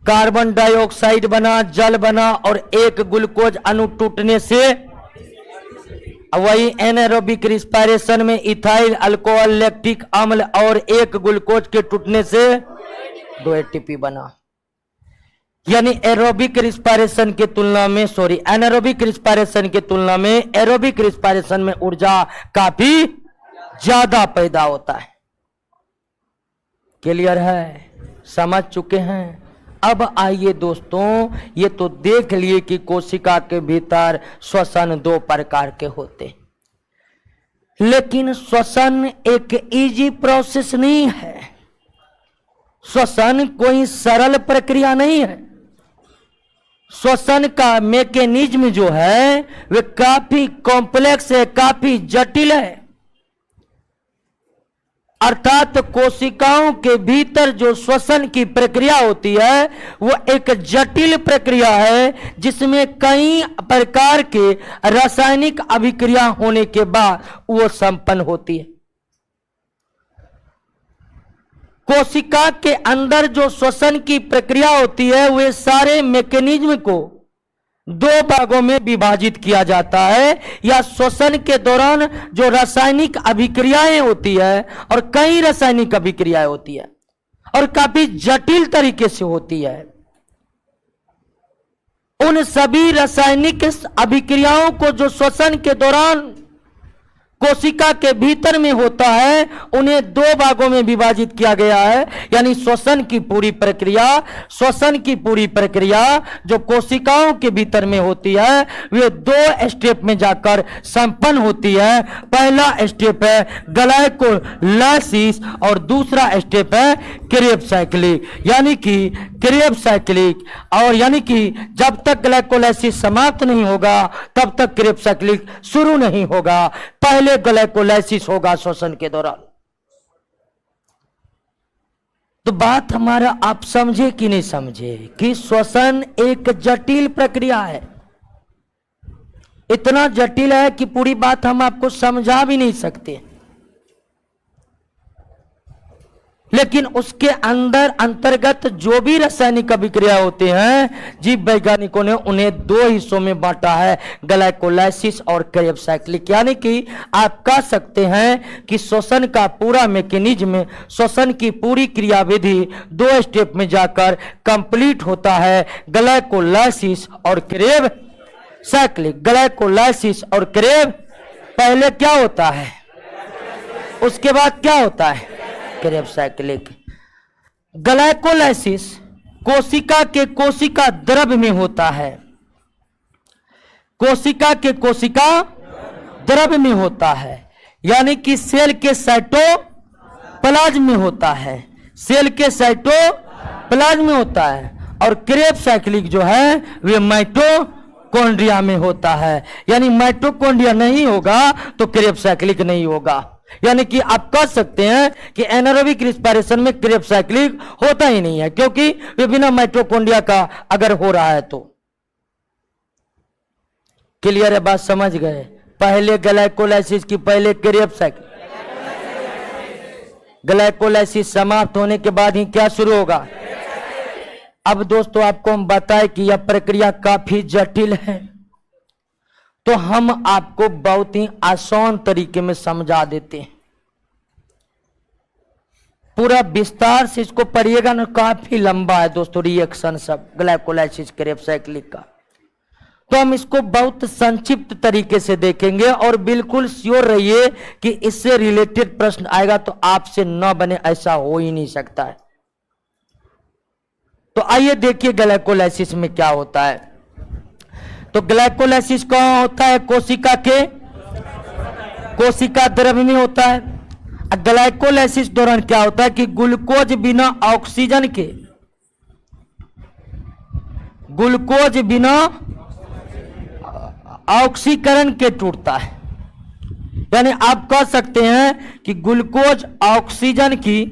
कार्बन डाइऑक्साइड बना, जल बना और एक ग्लूकोज अणु टूटने से, वही एनारोबिक रिस्पायरेशन में इथाइल अल्कोहल लैक्टिक अम्ल और एक ग्लूकोज के टूटने से 2 एटीपी बना। यानी एरोबिक रिस्पायरेशन के तुलना में एनारोबिक रिस्पायरेशन के तुलना में एरोबिक रिस्पायरेशन में ऊर्जा काफी ज्यादा पैदा होता है। क्लियर है? समझ चुके हैं? अब आइए दोस्तों, ये तो देख लिए कि कोशिका के भीतर श्वसन 2 प्रकार के होते। लेकिन श्वसन एक इजी प्रोसेस नहीं है। श्वसन कोई सरल प्रक्रिया नहीं है। श्वसन का मैकेनिज्म जो है वे काफी कॉम्प्लेक्स है, काफी जटिल है। अर्थात कोशिकाओं के भीतर जो श्वसन की प्रक्रिया होती है वो एक जटिल प्रक्रिया है, जिसमें कई प्रकार के रासायनिक अभिक्रिया होने के बाद वो संपन्न होती है। कोशिका के अंदर जो श्वसन की प्रक्रिया होती है वे सारे मैकेनिज्म को दो भागों में विभाजित किया जाता है, या श्वसन के दौरान जो रासायनिक अभिक्रियाएं होती है, और कई रासायनिक अभिक्रियाएं होती है और काफी जटिल तरीके से होती है। उन सभी रासायनिक अभिक्रियाओं को जो श्वसन के दौरान कोशिका के भीतर में होता है उन्हें दो भागों में विभाजित किया गया है। यानी श्वसन की पूरी प्रक्रिया जो कोशिकाओं के भीतर में होती है वे दो स्टेप में जाकर संपन्न होती है। पहला स्टेप है ग्लाइकोलाइसिस और दूसरा स्टेप है क्रेब्स साइक्लिक, यानी कि क्रेब्स साइक्लिक। और यानी कि जब तक ग्लाइकोलाइसिस समाप्त नहीं होगा तब तक क्रेब्स साइक्लिक शुरू नहीं होगा। पहले ग्लाइकोलाइसिस होगा श्वसन के दौरान। तो बात हमारा आप समझे कि नहीं समझे कि श्वसन एक जटिल प्रक्रिया है। इतना जटिल है कि पूरी बात हम आपको समझा भी नहीं सकते, लेकिन उसके अंतर्गत जो भी रासायनिक अभिक्रिया होते हैं जीव वैज्ञानिकों ने उन्हें दो हिस्सों में बांटा है, ग्लाइकोलाइसिस और क्रेब्स साइक्लिक। यानी कि आप कह सकते हैं कि श्वसन का पूरा मैकेनिज्म, श्वसन की पूरी क्रियाविधि दो स्टेप में जाकर कंप्लीट होता है, ग्लाइकोलाइसिस और क्रेब्स साइक्लिक। ग्लाइकोलाइसिस और क्रेब्स पहले क्या होता है, उसके बाद क्या होता है, क्रेब्स साइक्लिक। ग्लाइकोलाइसिस कोशिका द्रव्य में होता है, कोशिका द्रव्य में होता है, यानी कि सेल के साइटोप्लाज्म में होता है, सेल के साइटोप्लाज्म में होता है। और क्रेब्स साइक्लिक जो है वे माइटोकॉन्ड्रिया में होता है, यानी माइटोकॉन्ड्रिया नहीं होगा तो क्रेब्स साइक्लिक नहीं होगा। यानी कि आप कह सकते हैं कि एनारोबिक रिस्पायरेशन में क्रेब्स साइक्लिक होता ही नहीं है, क्योंकि वे बिना माइटोकॉन्ड्रिया का अगर हो रहा है तो। क्लियर है बात, समझ गए? पहले ग्लाइकोलाइसिस की पहले क्रेब्स साइक्लिक, ग्लाइकोलाइसिस समाप्त होने के बाद ही क्या शुरू होगा। अब दोस्तों आपको हम बताएं कि यह प्रक्रिया काफी जटिल है, तो हम आपको बहुत ही आसान तरीके में समझा देते हैं। पूरा विस्तार से इसको पढ़िएगा ना, काफी लंबा है दोस्तों रिएक्शन सब ग्लाइकोलाइसिस क्रेब्स साइक्लिक का। तो हम इसको बहुत संक्षिप्त तरीके से देखेंगे और बिल्कुल श्योर रहिए कि इससे रिलेटेड प्रश्न आएगा तो आपसे न बने ऐसा हो ही नहीं सकता है। तो आइए देखिए ग्लाइकोलाइसिस में क्या होता है। तो ग्लाइकोलाइसिस कहाँ होता है, कोशिका द्रव्य में होता है। ग्लाइकोलाइसिस दौरान क्या होता है कि ग्लूकोज बिना ऑक्सीकरण के टूटता है। यानी आप कह सकते हैं कि ग्लूकोज ऑक्सीजन की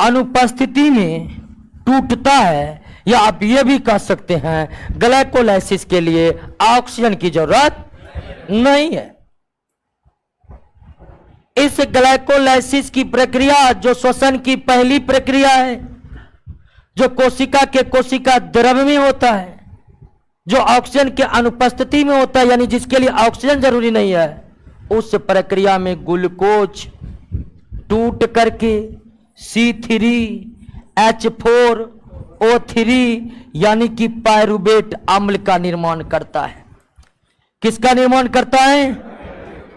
अनुपस्थिति में टूटता है, या आप ये भी कह सकते हैं ग्लाइकोलाइसिस के लिए ऑक्सीजन की जरूरत नहीं है। इस ग्लाइकोलाइसिस की प्रक्रिया जो श्वसन की पहली प्रक्रिया है, जो कोशिका द्रव्य में होता है, जो ऑक्सीजन के अनुपस्थिति में होता है, यानी जिसके लिए ऑक्सीजन जरूरी नहीं है, उस प्रक्रिया में ग्लूकोज टूट करके C3H4O3 यानी कि पायरुवेट अम्ल का निर्माण करता है। किसका निर्माण करता है?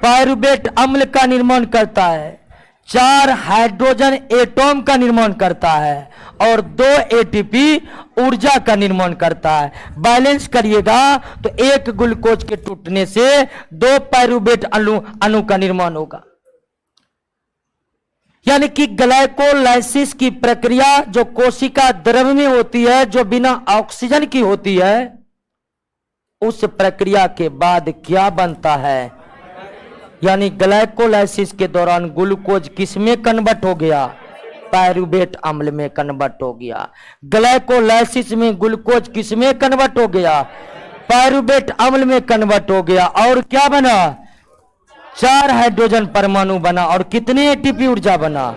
पायरुवेट अम्ल का निर्माण करता है। 4 हाइड्रोजन एटॉम का निर्माण करता है और 2 एटीपी ऊर्जा का निर्माण करता है। बैलेंस करिएगा तो एक ग्लूकोज के टूटने से 2 पायरुवेट अणु का निर्माण होगा। यानी कि ग्लाइकोलाइसिस की प्रक्रिया जो कोशिका द्रव्य में होती है, जो बिना ऑक्सीजन की होती है, उस प्रक्रिया के बाद क्या बनता है? यानी ग्लाइकोलाइसिस के दौरान ग्लूकोज किस में कन्वर्ट हो गया? पायरुवेट अम्ल में कन्वर्ट हो गया। ग्लाइकोलाइसिस में ग्लूकोज किस में कन्वर्ट हो गया? पायरुवेट अम्ल में कन्वर्ट हो गया। और क्या बना? 4 हाइड्रोजन परमाणु बना और कितने एटीपी ऊर्जा बना?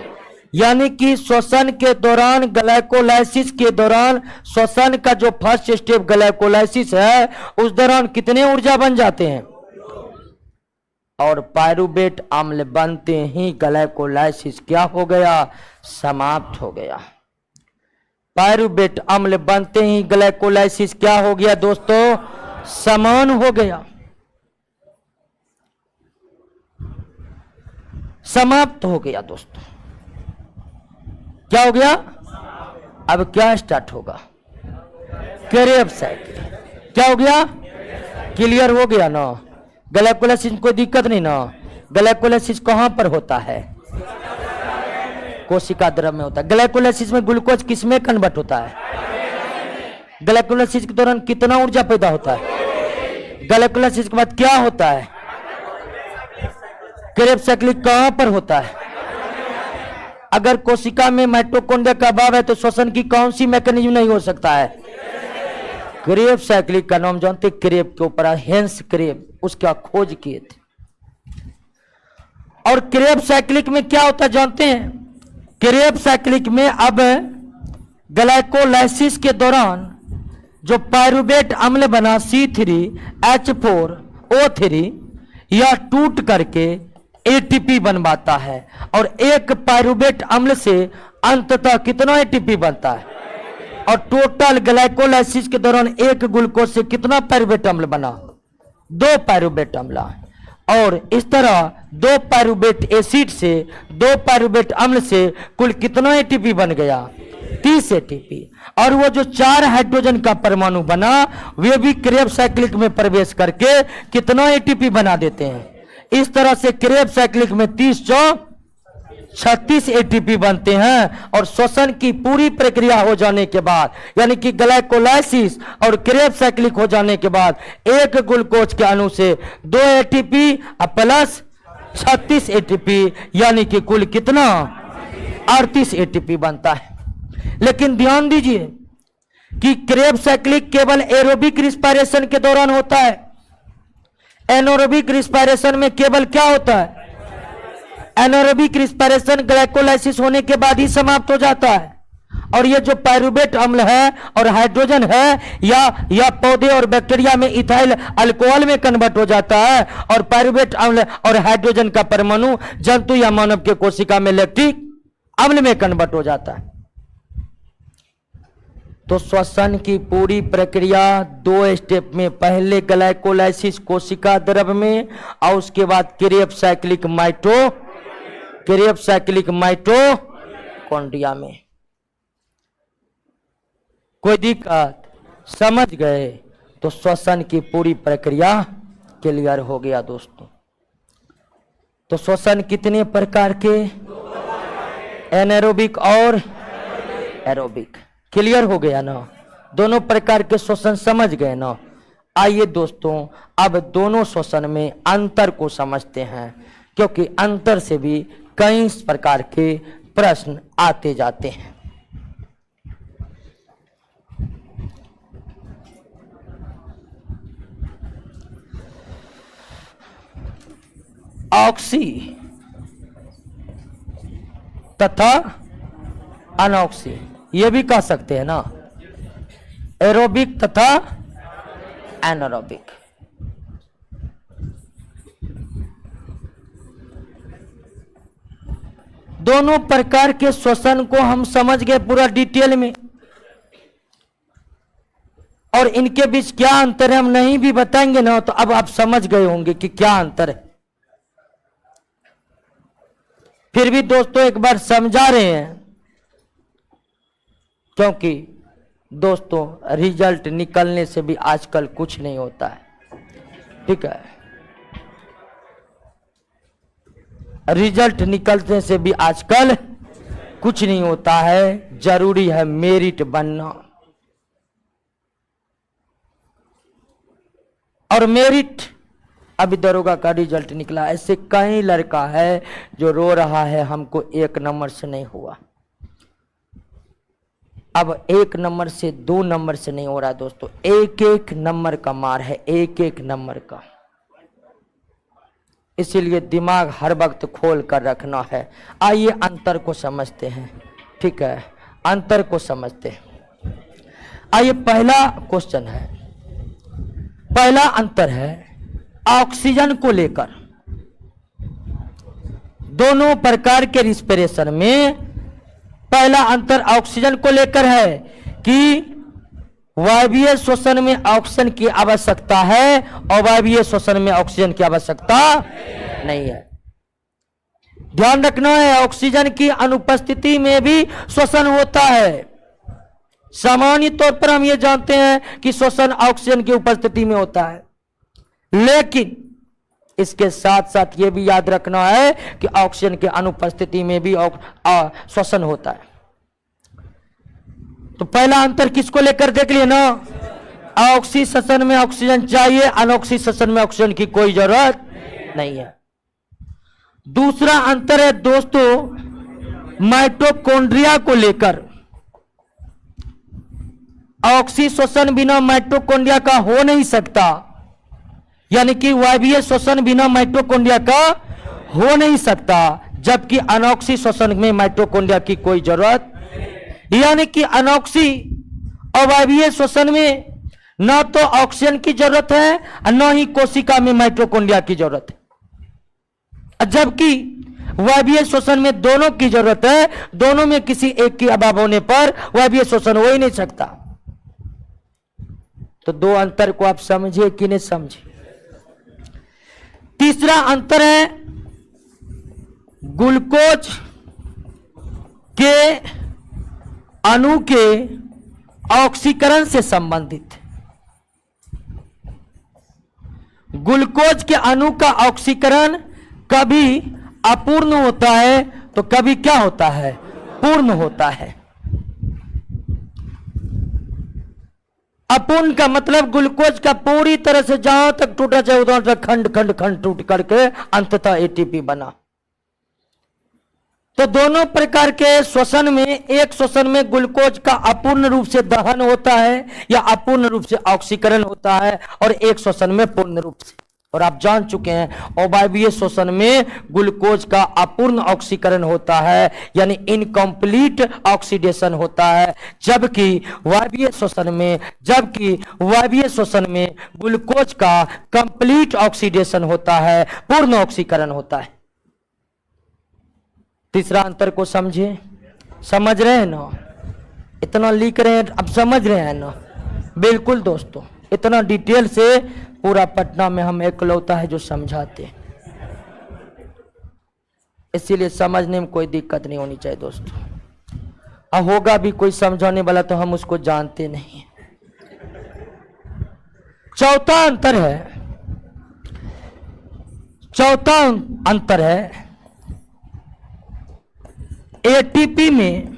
यानी कि श्वसन के दौरान, ग्लाइकोलाइसिस के दौरान, श्वसन का जो फर्स्ट स्टेप ग्लाइकोलाइसिस है, उस दौरान कितने ऊर्जा बन जाते हैं? और पायरुवेट अम्ल बनते ही ग्लाइकोलाइसिस क्या हो गया? समाप्त हो गया। पायरुवेट अम्ल बनते ही ग्लाइकोलाइसिस क्या हो गया दोस्तों? समान हो गया, समाप्त हो गया दोस्तों। क्या हो गया? अब क्या स्टार्ट होगा? Krebs cycle. क्या हो गया? क्लियर हो गया ना? ग्लाइकोलाइसिस कोई दिक्कत नहीं ना? ग्लाइकोलाइसिस कहां पर होता है? कोशिका द्रव्य में होता है। ग्लाइकोलाइसिस में ग्लूकोज किस में कन्वर्ट होता है? ग्लाइकोलाइसिस के दौरान कितना ऊर्जा पैदा होता है? ग्लाइकोलाइसिस के बाद क्या होता है? क्रेब्स साइकिल कहां पर होता है? अगर कोशिका में माइटोकॉन्ड्रिया का अभाव है तो श्वसन की कौन सी मैकेनिज्म नहीं हो सकता है? क्रेब्स साइकिल का नाम जानते? क्रेब के ऊपर हेंस क्रेब उसका खोज किए थे। और क्रेब्स साइक्लिक में क्या होता है जानते हैं? क्रेब्स साइक्लिक में अब ग्लाइकोलाइसिस के दौरान जो पायरुवेट अम्ल बना C3H4O3 यह टूट करके एटीपी बनवाता है और एक पायरुवेट अम्ल से अंततः कितना एटीपी बनता है? और टोटल ग्लाइकोलाइसिस के दौरान एक ग्लूकोज से कितना पायरुवेट अम्ल बना? 2 पायरुवेट अम्ल। और इस तरह 2 पायरुवेट एसिड से 2 पायरुवेट अम्ल से कुल कितना एटीपी बन गया? 30 एटीपी। और वो जो 4 हाइड्रोजन का परमाणु बना वे भी क्रेब्स साइक्लिक में प्रवेश करके कितना एटीपी बना देते हैं? इस तरह से क्रेब्स साइक्लिक में 30-36 एटीपी बनते हैं। और श्वसन की पूरी प्रक्रिया हो जाने के बाद, यानी कि ग्लाइकोलाइसिस और क्रेब्स साइक्लिक हो जाने के बाद, एक ग्लूकोज के अणु से 2 एटीपी प्लस 36 एटीपी, यानी कि कुल कितना? 38 एटीपी बनता है। लेकिन ध्यान दीजिए कि क्रेब्स साइक्लिक केवल एरोबिक रिस्पायरेशन के दौरान होता है। एनारोबिक रिस्पायरेशन में केवल क्या होता है? एनारोबिक रिस्पायरेशन ग्लाइकोलाइसिस होने के बाद ही समाप्त हो जाता है। और ये जो पायरुवेट अम्ल है और हाइड्रोजन है या पौधे और बैक्टीरिया में इथाइल अल्कोहल में कन्वर्ट हो जाता है। और पायरुवेट अम्ल और हाइड्रोजन का परमाणु जंतु या मानव के कोशिका में लैक्टिक अम्ल में कन्वर्ट हो जाता है। तो श्वसन की पूरी प्रक्रिया 2 स्टेप में, पहले ग्लाइकोलाइसिस कोशिका द्रव्य में और उसके बाद क्रेब्स साइक्लिक माइटोकॉन्ड्रिया में। कोई दिक्कत? समझ गए? तो श्वसन की पूरी प्रक्रिया क्लियर हो गया दोस्तों। तो श्वसन कितने प्रकार के? एनारोबिक और एरोबिक। क्लियर हो गया ना? दोनों प्रकार के श्वसन समझ गए ना? आइए दोस्तों अब दोनों श्वसन में अंतर को समझते हैं, क्योंकि अंतर से भी कई प्रकार के प्रश्न आते जाते हैं। ऑक्सी तथा अनऑक्सी ये भी कह सकते हैं ना, एरोबिक तथा एनारोबिक। दोनों प्रकार के श्वसन को हम समझ गए पूरा डिटेल में, और इनके बीच क्या अंतर है हम नहीं भी बताएंगे ना तो अब आप समझ गए होंगे कि क्या अंतर है। फिर भी दोस्तों एक बार समझा रहे हैं, क्योंकि दोस्तों रिजल्ट निकलने से भी आजकल कुछ नहीं होता है। ठीक है, रिजल्ट निकलने से भी आजकल कुछ नहीं होता है। जरूरी है मेरिट बनना, और मेरिट अभी दरोगा का रिजल्ट निकला, ऐसे कई लड़का है जो रो रहा है हमको 1 नंबर से नहीं हुआ। अब 1 नंबर से 2 नंबर से नहीं हो रहा दोस्तों, 1-1 नंबर का मार है, 1-1 नंबर का। इसीलिए दिमाग हर वक्त खोल कर रखना है। आइए अंतर को समझते हैं। ठीक है, अंतर को समझते हैं। आइए पहला क्वेश्चन है, पहला अंतर है ऑक्सीजन को लेकर। दोनों प्रकार के रिस्पिरेशन में पहला अंतर ऑक्सीजन को लेकर है कि वायवीय श्वसन में ऑक्सीजन की आवश्यकता है और वायवीय श्वसन में ऑक्सीजन की आवश्यकता नहीं है। ध्यान रखना है, ऑक्सीजन की अनुपस्थिति में भी श्वसन होता है। सामान्य तौर पर हम ये जानते हैं कि श्वसन ऑक्सीजन की उपस्थिति में होता है, लेकिन इसके साथ साथ ये भी याद रखना है कि ऑक्सीजन के अनुपस्थिति में भी श्वसन होता है। तो पहला अंतर किसको लेकर देख लिए ना, ऑक्सीजन में ऑक्सीजन चाहिए, अनऑक्सीजन में ऑक्सीजन की कोई जरूरत नहीं है। दूसरा अंतर है दोस्तों माइटोकॉन्ड्रिया को लेकर। ऑक्सीजन बिना माइटोकॉन्ड्रिया का हो नहीं सकता, यानी कि वायवीय श्वसन बिना माइटोकॉन्ड्रिया का हो नहीं सकता, जबकि अनऑक्सीजन में माइटोकॉन्ड्रिया की कोई जरूरत, यानी कि अनऑक्सी और वायवीय श्वसन में न तो ऑक्सीजन की जरूरत है और न ही कोशिका में माइटोकॉन्ड्रिया की जरूरत है, जबकि वायवीय श्वसन में दोनों की जरूरत है। दोनों में किसी एक की अभाव होने पर वायवीय श्वसन हो ही नहीं सकता। तो दो अंतर को आप समझे कि नहीं समझे। तीसरा अंतर है ग्लूकोज के अणु के ऑक्सीकरण से संबंधित। ग्लूकोज के अणु का ऑक्सीकरण कभी अपूर्ण होता है तो कभी क्या होता है, पूर्ण होता है। अपूर्ण का मतलब ग्लूकोज का पूरी तरह से जहां तक टूटा चाहे उधर तक खंड खंड खंड टूट करके अंततः एटीपी बना। तो दोनों प्रकार के श्वसन में, एक श्वसन में ग्लूकोज का अपूर्ण रूप से दहन होता है या अपूर्ण रूप से ऑक्सीकरण होता है, और एक श्वसन में पूर्ण रूप से। और आप जान चुके हैं अवायवीय श्वसन में ग्लूकोज का अपूर्ण ऑक्सीकरण होता है, यानी इनकम्प्लीट ऑक्सीडेशन होता है, जबकि वायवीय श्वसन में ग्लूकोज का कंप्लीट ऑक्सीडेशन होता है, पूर्ण ऑक्सीकरण होता है। तीसरा अंतर को समझे, समझ रहे हैं ना, इतना लिख रहे हैं, अब समझ रहे हैं ना। बिल्कुल दोस्तों, इतना डिटेल से पूरा पटना में हम एकलौता है जो समझाते हैं, इसीलिए समझने में कोई दिक्कत नहीं होनी चाहिए दोस्तों। और होगा भी कोई समझाने वाला तो हम उसको जानते नहीं। चौथा अंतर है एटीपी में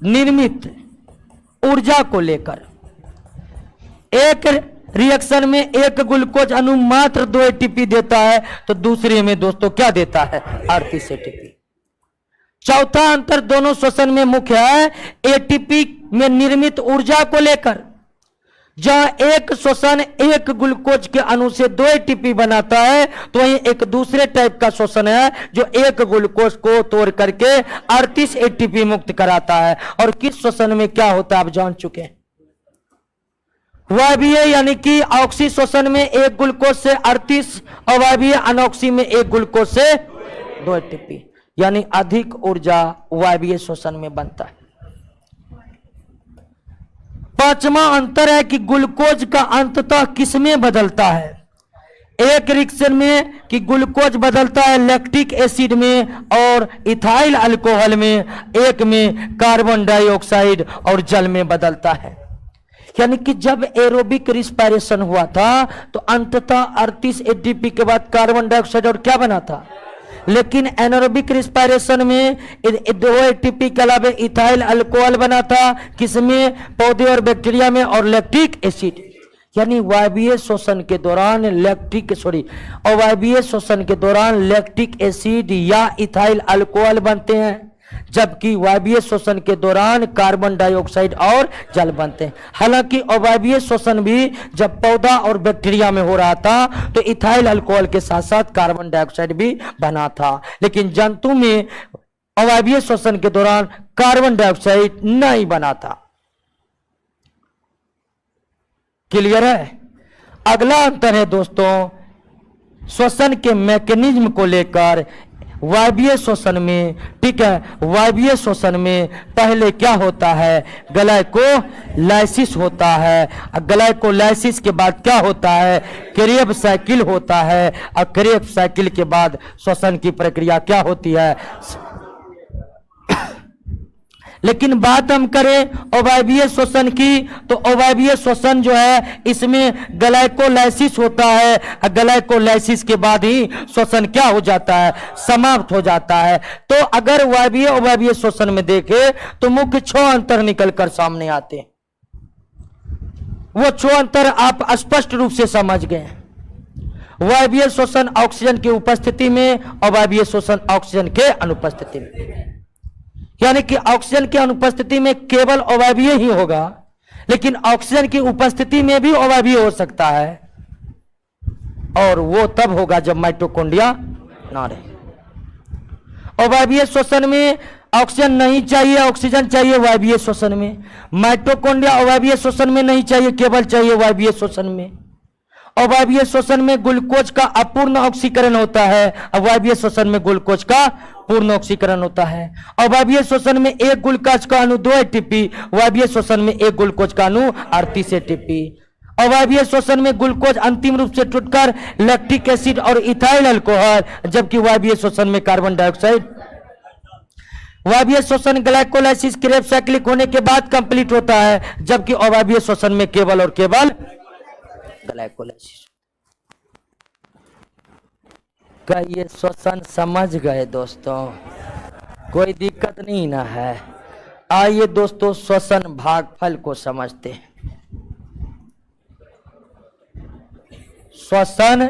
निर्मित ऊर्जा को लेकर। एक रिएक्शन में एक ग्लूकोज अणु मात्र 2 एटीपी देता है, तो दूसरे में दोस्तों क्या देता है, 38 एटीपी। चौथा अंतर दोनों श्वसन में मुख्य है एटीपी में निर्मित ऊर्जा को लेकर। जहां एक श्वसन एक ग्लूकोज के अणु से 2 एटीपी बनाता है, तो वहीं एक दूसरे टाइप का श्वसन है जो एक ग्लूकोज को तोड़ करके 38 एटीपी मुक्त कराता है। और किस श्वसन में क्या होता है आप जान चुके हैं, वायवीय यानी कि ऑक्सी श्वसन में एक ग्लूकोज से 38 और वायवीय अनऑक्सी में एक ग्लूकोज से 2 एटीपी, यानी अधिक ऊर्जा वायवीय श्वसन में बनता है। पांचवा अंतर है कि ग्लूकोज का अंततः किसमें बदलता है, एक रिएक्शन में कि ग्लूकोज बदलता है लैक्टिक एसिड में और इथाइल अल्कोहल में, एक में कार्बन डाइऑक्साइड और जल में बदलता है। यानी कि जब एरोबिक रिस्पायरेशन हुआ था तो अंततः 38 एटीपी के बाद कार्बन डाइऑक्साइड और क्या बना था, लेकिन एनारोबिक रिस्पायरेशन में 2 एटीपी के अलावा इथाइल अल्कोहल बना था, किसमें, पौधे और बैक्टीरिया में, और लैक्टिक एसिड। यानी वायवीय शोषण के दौरान वायवीय शोषण के दौरान लैक्टिक एसिड या इथाइल अल्कोहल बनते हैं, जबकि वायवीय शोषण के दौरान कार्बन डाइऑक्साइड और जल बनते हैं। हालांकि अवायवीय शोषण भी जब पौधा और बैक्टीरिया में हो रहा था तो इथाइल अल्कोहल के साथ साथ कार्बन डाइऑक्साइड भी बना था, लेकिन जंतु में अवायवीय शोषण के दौरान कार्बन डाइऑक्साइड नहीं बना था। क्लियर है? अगला अंतर है दोस्तों श्वसन के मैकेनिज्म को लेकर वायवीय शोषण में। ठीक है, वायवीय शोषण में पहले क्या होता है, ग्लाइकोलाइसिस होता है, ग्लाइकोलाइसिस के बाद क्या होता है, क्रेब साइकिल होता है, और क्रेब साइकिल के बाद श्वसन की प्रक्रिया क्या होती है। लेकिन बात हम करें अवायवीय शोषण की तो अवायवीय शोषण जो है इसमें ग्लाइकोलाइसिस होता है, ग्लाइकोलाइसिस के बाद ही शोषण क्या हो जाता है, समाप्त हो जाता है। तो अगर वायवीय अवायवीय शोषण में देखें तो मुख्य 6 अंतर निकल कर सामने आते हैं। वो 6 अंतर आप स्पष्ट रूप से समझ गए। वायवीय शोषण ऑक्सीजन की उपस्थिति में, अवायवीय शोषण ऑक्सीजन के अनुपस्थिति में। यानी कि ऑक्सीजन की अनुपस्थिति में केवल अवायवीय ही होगा, लेकिन ऑक्सीजन की उपस्थिति में भी अवायवीय हो सकता है, और वो तब होगा जब माइटोकॉन्ड्रिया ना रहे। अवायवीय शोषण में ऑक्सीजन नहीं चाहिए, ऑक्सीजन चाहिए वायवीय शोषण में। माइटोकॉन्ड्रिया अवायवीय शोषण में नहीं चाहिए, केवल चाहिए वायवीय शोषण में। अवायवीय शोषण में ग्लूकोज का अपूर्ण ऑक्सीकरण होता है, अवायवीय शोषण में ग्लूकोज का पूर्ण ऑक्सीकरण होता है। अवायवीय शोषण में एक ग्लूकोज का अणु 2 एटीपी, वायवीय शोषण में एक ग्लूकोज का अणु 38 एटीपी। अवायवीय शोषण में ग्लूकोज अंतिम रूप से टूटकर लैक्टिक एसिड और इथाइल अल्कोहल, जबकि वायवीय शोषण में कार्बन डाइऑक्साइड। वायवीय शोषण ग्लाइकोलाइसिस क्रेब साइक्लिक होने के बाद कंप्लीट होता है, जबकि अवायवीय शोषण में केवल और केवल ग्लाइकोलाइसिस। क्या ये श्वसन समझ गए दोस्तों? कोई दिक्कत नहीं ना है। आइए दोस्तों श्वसन भागफल को समझते हैं। श्वसन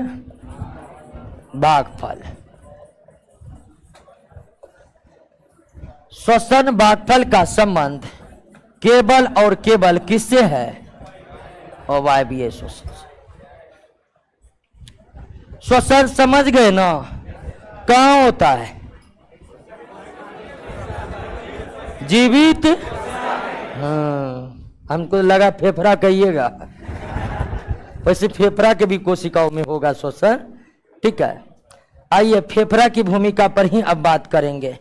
भागफल, श्वसन भागफल का संबंध केवल और केवल किससे है, अवायवीय शोषण से। श्वसन समझ गए ना, कहाँ होता है, जीवित। हाँ, हमको लगा फेफड़ा कहिएगा, वैसे फेफड़ा के भी कोशिकाओं में होगा श्वसन। ठीक है, आइए फेफड़ा की भूमिका पर ही अब बात करेंगे,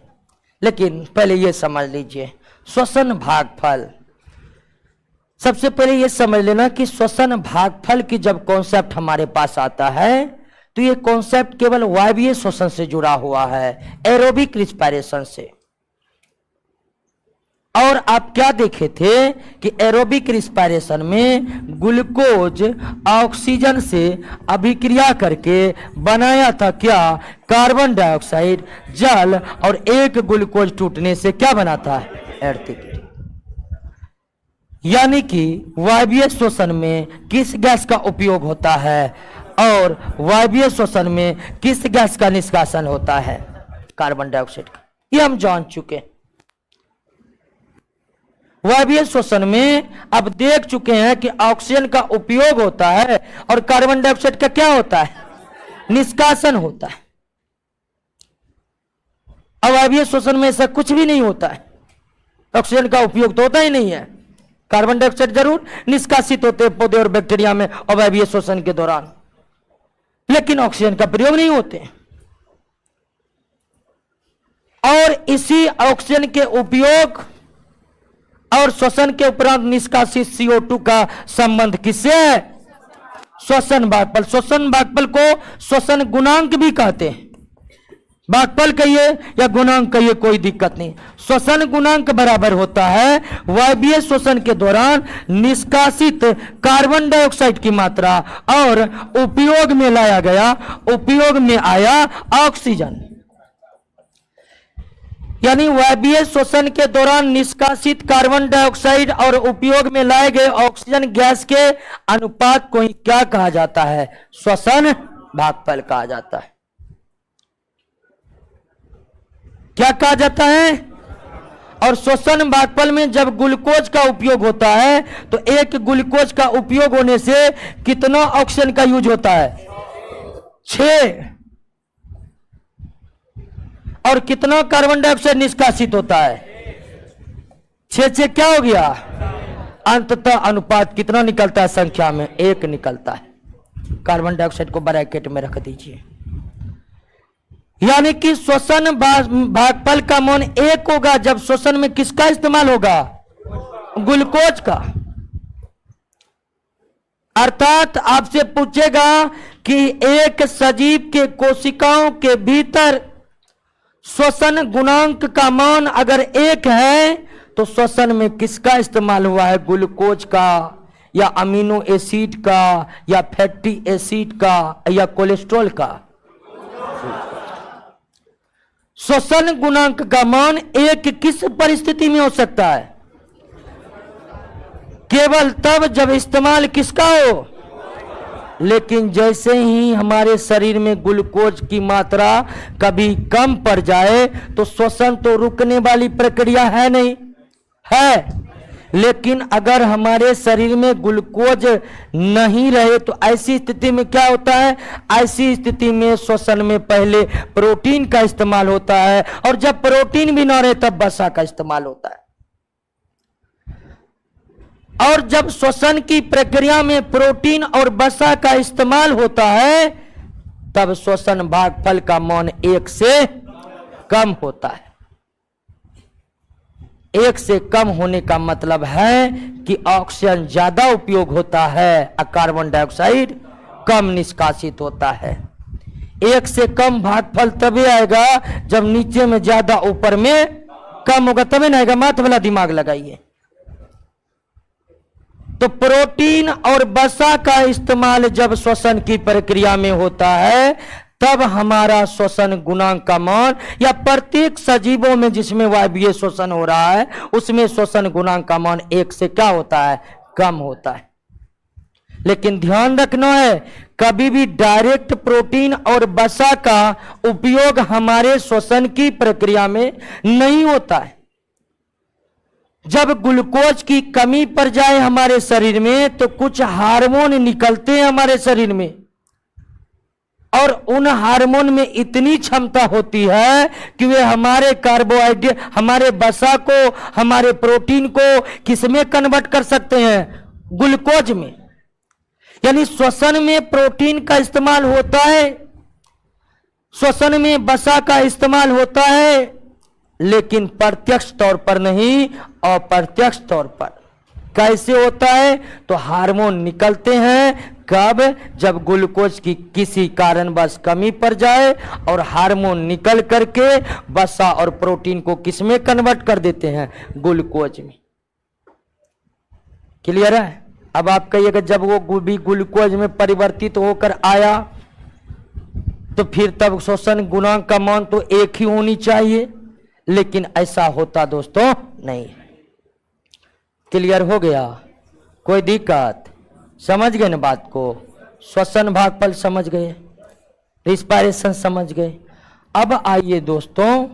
लेकिन पहले ये समझ लीजिए श्वसन भागफल। सबसे पहले ये समझ लेना कि श्वसन भागफल की जब कॉन्सेप्ट हमारे पास आता है तो ये कॉन्सेप्ट केवल वायवीय शोषण से जुड़ा हुआ है, एरोबिक रिस्पायरेशन से। और आप क्या देखे थे कि एरोबिक रिस्पायरेशन में ग्लूकोज ऑक्सीजन से अभिक्रिया करके बनाया था क्या, कार्बन डाइऑक्साइड, जल, और एक ग्लूकोज टूटने से क्या बना था, एर्थिक। यानी कि वायवीय शोषण में किस गैस का उपयोग होता है और वायवीय शोषण में किस गैस का निष्कासन होता है, कार्बन डाइऑक्साइड का। ये हम जान चुके। वायवीय शोषण में अब देख चुके हैं कि ऑक्सीजन का उपयोग होता है और कार्बन डाइऑक्साइड का क्या होता है, निष्कासन होता है। अवायवीय शोषण में ऐसा कुछ भी नहीं होता है, ऑक्सीजन का उपयोग तो होता ही नहीं है, कार्बन डाइऑक्साइड जरूर निष्कासित होते हैं पौधे और बैक्टीरिया में अवायवीय शोषण के दौरान, लेकिन ऑक्सीजन का प्रयोग नहीं होते। और इसी ऑक्सीजन के उपयोग और श्वसन के उपरांत निष्कासित CO2 का संबंध किससे है, श्वसन भागफल। श्वसन भागफल को श्वसन गुणांक भी कहते हैं। भागफल कहिए या गुणांक कहिए, कोई दिक्कत नहीं। श्वसन गुणांक बराबर होता है वायवीय श्वसन के दौरान निष्कासित कार्बन डाइऑक्साइड की मात्रा और उपयोग में आया ऑक्सीजन। यानी वायवीय श्वसन के दौरान निष्कासित कार्बन डाइऑक्साइड और उपयोग में लाए गए ऑक्सीजन गैस के अनुपात को ही क्या कहा जाता है? श्वसन भागफल कहा जाता है। क्या कहा जाता है? और श्वसन भागफल में जब ग्लूकोज का उपयोग होता है तो एक ग्लूकोज का उपयोग होने से कितना ऑक्सीजन का यूज होता है? 6। और कितना कार्बन डाइऑक्साइड निष्कासित होता है? 6 से क्या हो गया? अंततः अनुपात कितना निकलता है? संख्या में 1 निकलता है। कार्बन डाइऑक्साइड को ब्रैकेट में रख दीजिए। यानी कि श्वसन भागफल का मान 1 होगा जब श्वसन में किसका इस्तेमाल होगा? ग्लूकोज का। अर्थात आपसे पूछेगा कि एक सजीव के कोशिकाओं के भीतर श्वसन गुणांक का मान अगर 1 है तो श्वसन में किसका इस्तेमाल हुआ है? ग्लूकोज का या अमीनो एसिड का या फैटी एसिड का या कोलेस्ट्रॉल का? श्वसन गुणांक का मान 1 किस परिस्थिति में हो सकता है? केवल तब जब इस्तेमाल किसका हो? लेकिन जैसे ही हमारे शरीर में ग्लूकोज की मात्रा कभी कम पड़ जाए तो श्वसन तो रुकने वाली प्रक्रिया है नहीं है। लेकिन अगर हमारे शरीर में ग्लूकोज नहीं रहे तो ऐसी स्थिति में क्या होता है? ऐसी स्थिति में श्वसन में पहले प्रोटीन का इस्तेमाल होता है और जब प्रोटीन भी ना रहे तब वसा का इस्तेमाल होता है। और जब श्वसन की प्रक्रिया में प्रोटीन और वसा का इस्तेमाल होता है तब श्वसन भागफल का मान 1 से कम होता है। 1 से कम होने का मतलब है कि ऑक्सीजन ज्यादा उपयोग होता है और कार्बन डाइऑक्साइड कम निष्कासित होता है। 1 से कम भागफल तभी आएगा जब नीचे में ज्यादा ऊपर में कम होगा, तभी ना आएगा। माथ वाला दिमाग लगाइए। तो प्रोटीन और वसा का इस्तेमाल जब श्वसन की प्रक्रिया में होता है तब हमारा श्वसन गुणांक का मान, या प्रत्येक सजीवों में जिसमें वायवीय श्वसन हो रहा है उसमें श्वसन गुणांक का मान 1 से क्या होता है? कम होता है। लेकिन ध्यान रखना है, कभी भी डायरेक्ट प्रोटीन और वसा का उपयोग हमारे श्वसन की प्रक्रिया में नहीं होता है। जब ग्लूकोज की कमी पड़ जाए हमारे शरीर में तो कुछ हार्मोन निकलते हैं हमारे शरीर में, और उन हार्मोन में इतनी क्षमता होती है कि वे हमारे कार्बोहाइड्रेट, हमारे वसा को, हमारे प्रोटीन को किसमें कन्वर्ट कर सकते हैं? ग्लूकोज में। यानी श्वसन में प्रोटीन का इस्तेमाल होता है, श्वसन में वसा का इस्तेमाल होता है, लेकिन प्रत्यक्ष तौर पर नहीं, अप्रत्यक्ष तौर पर। कैसे होता है? तो हार्मोन निकलते हैं कब? जब ग्लूकोज की किसी कारणवश कमी पड़ जाए और हार्मोन निकल करके वसा और प्रोटीन को किसमें कन्वर्ट कर देते हैं? ग्लूकोज में। क्लियर है? अब आप कहिएगा जब वो भी ग्लूकोज में परिवर्तित होकर आया तो फिर तब श्वसन गुणांक का मान तो 1 ही होनी चाहिए, लेकिन ऐसा होता दोस्तों नहीं। क्लियर हो गया? कोई दिक्कत? समझ गए ना बात को? श्वसन भागफल समझ गए, रिस्पायरेशन समझ गए। अब आइए दोस्तों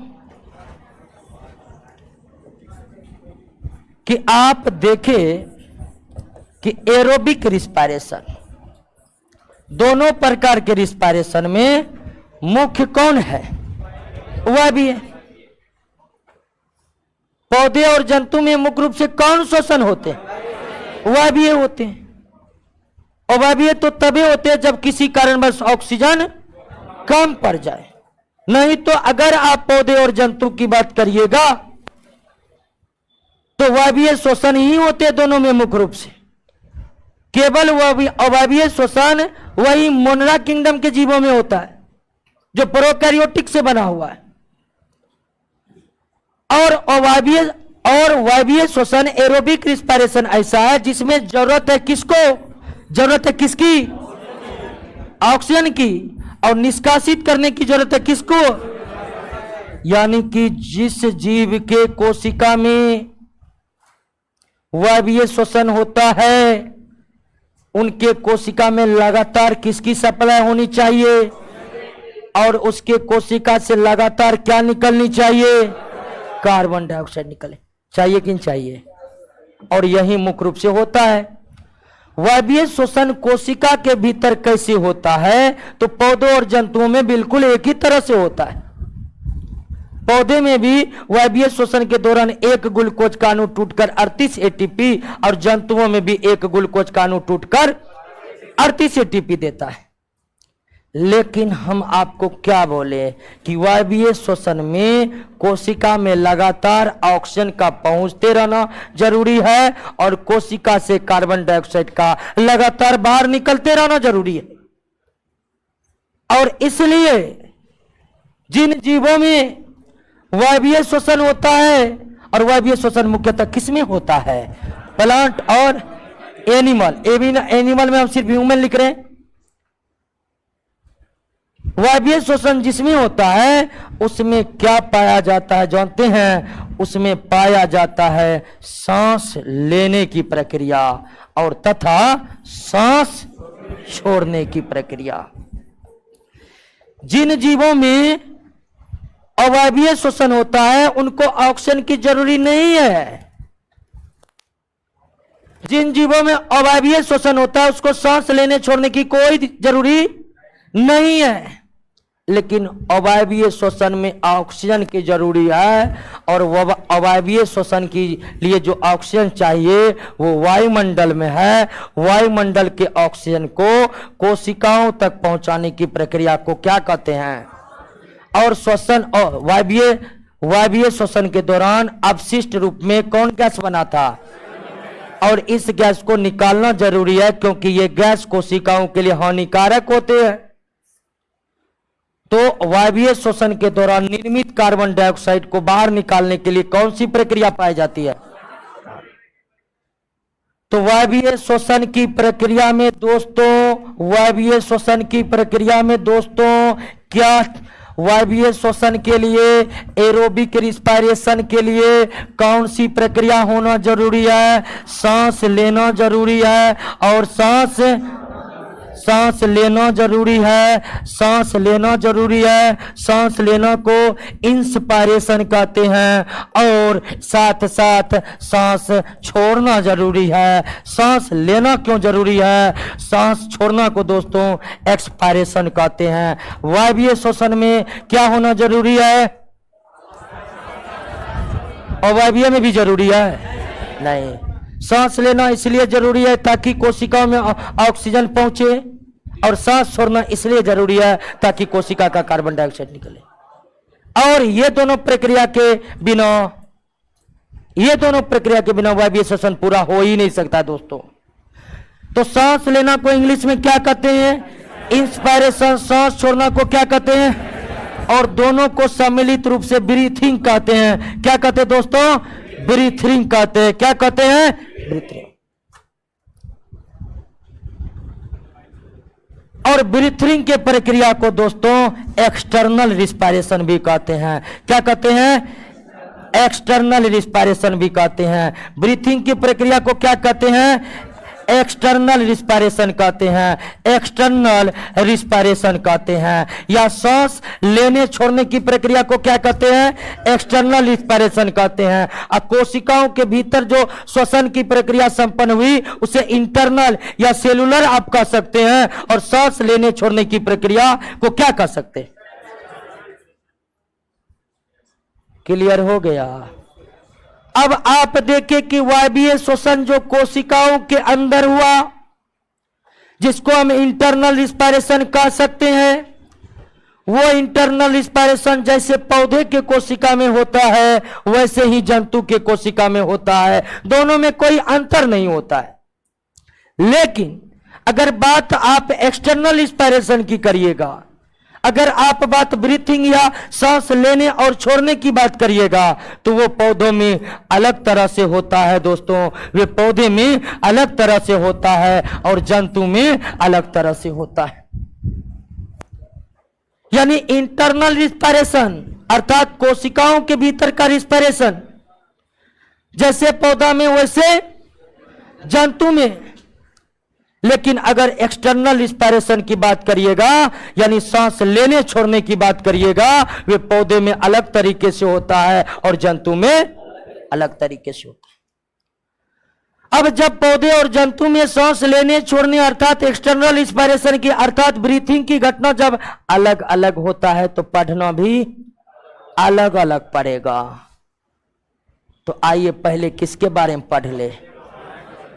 कि आप देखें कि एरोबिक रिस्पायरेशन, दोनों प्रकार के रिस्पायरेशन में मुख्य कौन है? वह भी है। पौधे और जंतु में मुख्य रूप से कौन श्वसन होते हैं? वह भी होते हैं। और वह भी तो तभी होते हैं जब किसी कारणवश ऑक्सीजन कम पड़ जाए। नहीं तो अगर आप पौधे और जंतु की बात करिएगा तो वह भी श्वसन ही होते हैं दोनों में मुख्य रूप से। केवल वह अवायवीय श्वसन वही मोनरा किंगडम के जीवों में होता है जो प्रोकैरियोटिक से बना हुआ है। और वायवीय श्वसन एरोबिक रिस्पायरेशन ऐसा है जिसमें जरूरत है किसको? जरूरत है किसकी? ऑक्सीजन की। और निष्कासित करने की जरूरत है किसको? यानी कि जिस जीव के कोशिका में वायवीय श्वसन होता है उनके कोशिका में लगातार किसकी सप्लाई होनी चाहिए? और उसके कोशिका से लगातार क्या निकलनी चाहिए? कार्बन डाइऑक्साइड निकले चाहिए कि नहीं चाहिए? और यही मुख्य रूप से होता है। वायवीय श्वसन कोशिका के भीतर कैसे होता है? तो पौधों और जंतुओं में बिल्कुल एक ही तरह से होता है। पौधे में भी वायवीय श्वसन के दौरान एक ग्लूकोज का अणु टूटकर 38 एटीपी और जंतुओं में भी एक ग्लूकोज का अणु टूटकर 38 एटीपी देता है। लेकिन हम आपको क्या बोले कि वायवीय श्वसन में कोशिका में लगातार ऑक्सीजन का पहुंचते रहना जरूरी है और कोशिका से कार्बन डाइऑक्साइड का लगातार बाहर निकलते रहना जरूरी है। और इसलिए जिन जीवों में वायवीय श्वसन होता है, और वायवीय श्वसन मुख्यतः किसमें होता है? प्लांट और एनिमल। एनिमल में हम सिर्फ ह्यूमन लिख रहे हैं। वायवीय श्वसन जिसमें होता है उसमें क्या पाया जाता है जानते हैं? उसमें पाया जाता है सांस लेने की प्रक्रिया और तथा सांस छोड़ने की प्रक्रिया। जिन जीवों में अवायवीय श्वसन होता है उनको ऑक्सीजन की जरूरी नहीं है। जिन जीवों में अवायवीय श्वसन होता है उसको सांस लेने छोड़ने की कोई जरूरी नहीं है। लेकिन अवायवीय श्वसन में ऑक्सीजन की जरूरी है और वह अवायवीय श्वसन के लिए जो ऑक्सीजन चाहिए वो वायुमंडल में है। वायुमंडल के ऑक्सीजन को कोशिकाओं तक पहुंचाने की प्रक्रिया को क्या कहते हैं? और श्वसन और वायवीय श्वसन के दौरान अपशिष्ट रूप में कौन गैस बना था? और इस गैस को निकालना जरूरी है क्योंकि ये गैस कोशिकाओं के लिए हानिकारक होते हैं। तो वायवीय श्वसन के दौरान निर्मित कार्बन डाइऑक्साइड को बाहर निकालने के लिए कौन सी प्रक्रिया पाई जाती है? तो वायवीय श्वसन की प्रक्रिया में दोस्तों क्या वायवीय श्वसन के लिए एरोबिक रिस्पायरेशन के लिए कौन सी प्रक्रिया होना जरूरी है? सांस लेना जरूरी है और सांस लेना जरूरी है। सांस लेना को इंस्पायरेशन कहते हैं और साथ साथ सांस छोड़ना जरूरी है। सांस लेना क्यों जरूरी है? सांस छोड़ना को दोस्तों एक्सपायरेशन कहते हैं। वायवीय श्वसन में क्या होना जरूरी है? और वायवीय में भी जरूरी है? नहीं। सांस लेना इसलिए जरूरी है ताकि कोशिकाओं में ऑक्सीजन पहुंचे और सांस छोड़ना इसलिए जरूरी है ताकि कोशिका का कार्बन डाइऑक्साइड निकले। और ये दोनों प्रक्रिया के बिना वायवीय श्वसन पूरा हो ही नहीं सकता दोस्तों। तो सांस लेना को इंग्लिश में क्या कहते हैं? इंस्पायरेशन। सांस छोड़ना को क्या कहते हैं? और दोनों को सम्मिलित रूप से ब्रीथिंग कहते हैं। क्या कहते हैं दोस्तों? ब्रीथिंग कहते हैं। क्या कहते हैं? ब्रीथिंग। और ब्रीथिंग के प्रक्रिया को दोस्तों एक्सटर्नल रिस्पायरेशन भी कहते हैं। क्या कहते हैं? एक्सटर्नल रिस्पायरेशन भी कहते हैं। ब्रीथिंग की प्रक्रिया को क्या कहते हैं? एक्सटर्नल रिस्पायरेशन कहते हैं। एक्सटर्नल रिस्पायरेशन कहते हैं। या सांस लेने छोड़ने की प्रक्रिया को क्या कहते हैं? एक्सटर्नल रिस्पायरेशन कहते हैं। और कोशिकाओं के भीतर जो श्वसन की प्रक्रिया संपन्न हुई उसे इंटरनल या सेलुलर आप कह सकते हैं। और सांस लेने छोड़ने की प्रक्रिया को क्या कह सकते हैं? क्लियर हो गया? अब आप देखें कि वायवीय श्वसन जो कोशिकाओं के अंदर हुआ जिसको हम इंटरनल रिस्पायरेशन कह सकते हैं, वो इंटरनल रिस्पायरेशन जैसे पौधे के कोशिका में होता है वैसे ही जंतु के कोशिका में होता है। दोनों में कोई अंतर नहीं होता है। लेकिन अगर बात आप एक्सटर्नल इंस्पायरेशन की करिएगा, अगर आप बात ब्रीथिंग या सांस लेने और छोड़ने की बात करिएगा, तो वो पौधों में अलग तरह से होता है दोस्तों। वे पौधे में अलग तरह से होता है और जंतु में अलग तरह से होता है। यानी इंटरनल रिस्पायरेशन अर्थात कोशिकाओं के भीतर का रिस्पायरेशन जैसे पौधा में वैसे जंतु में। लेकिन अगर एक्सटर्नल रिस्पायरेशन की बात करिएगा, यानी सांस लेने छोड़ने की बात करिएगा, वे पौधे में अलग तरीके से होता है और जंतु में अलग तरीके से होता है। अब जब पौधे और जंतु में सांस लेने छोड़ने अर्थात एक्सटर्नल रिस्पायरेशन की अर्थात ब्रीथिंग की घटना जब अलग अलग होता है, तो पढ़ना भी अलग अलग पड़ेगा। तो आइए पहले किसके बारे में पढ़ ले?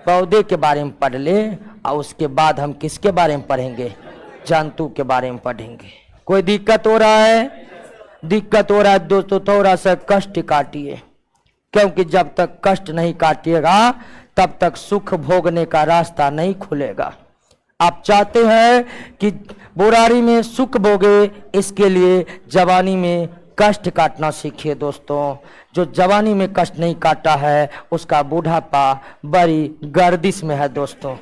पौधे के बारे में पढ़ ले, और उसके बाद हम किसके बारे में पढ़ेंगे? जंतु के बारे में पढ़ेंगे। कोई दिक्कत हो रहा है? दिक्कत हो रहा है दोस्तों, थोड़ा सा कष्ट काटिए, क्योंकि जब तक कष्ट नहीं काटिएगा तब तक सुख भोगने का रास्ता नहीं खुलेगा। आप चाहते हैं कि बुढ़ारी में सुख भोगे, इसके लिए जवानी में कष्ट काटना सीखिए दोस्तों। जो जवानी में कष्ट नहीं काटा है उसका बुढ़ापा बड़ी गर्दिश में है दोस्तों।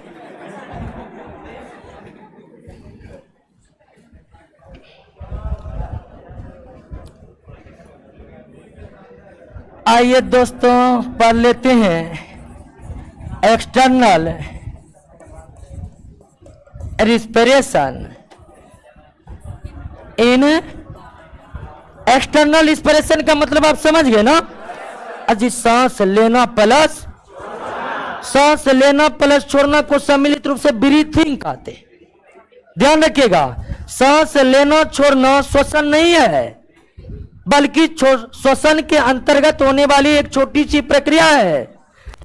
आइए दोस्तों पढ़ लेते हैं एक्सटर्नल रिस्पिरेशन इन। एक्सटर्नल रिस्पिरेशन का मतलब आप समझ गए ना? अजी सांस लेना प्लस छोड़ना को सम्मिलित रूप से ब्रीथिंग कहते। ध्यान रखिएगा, सांस लेना छोड़ना श्वसन नहीं है, बल्कि श्वसन के अंतर्गत होने वाली एक छोटी सी प्रक्रिया है,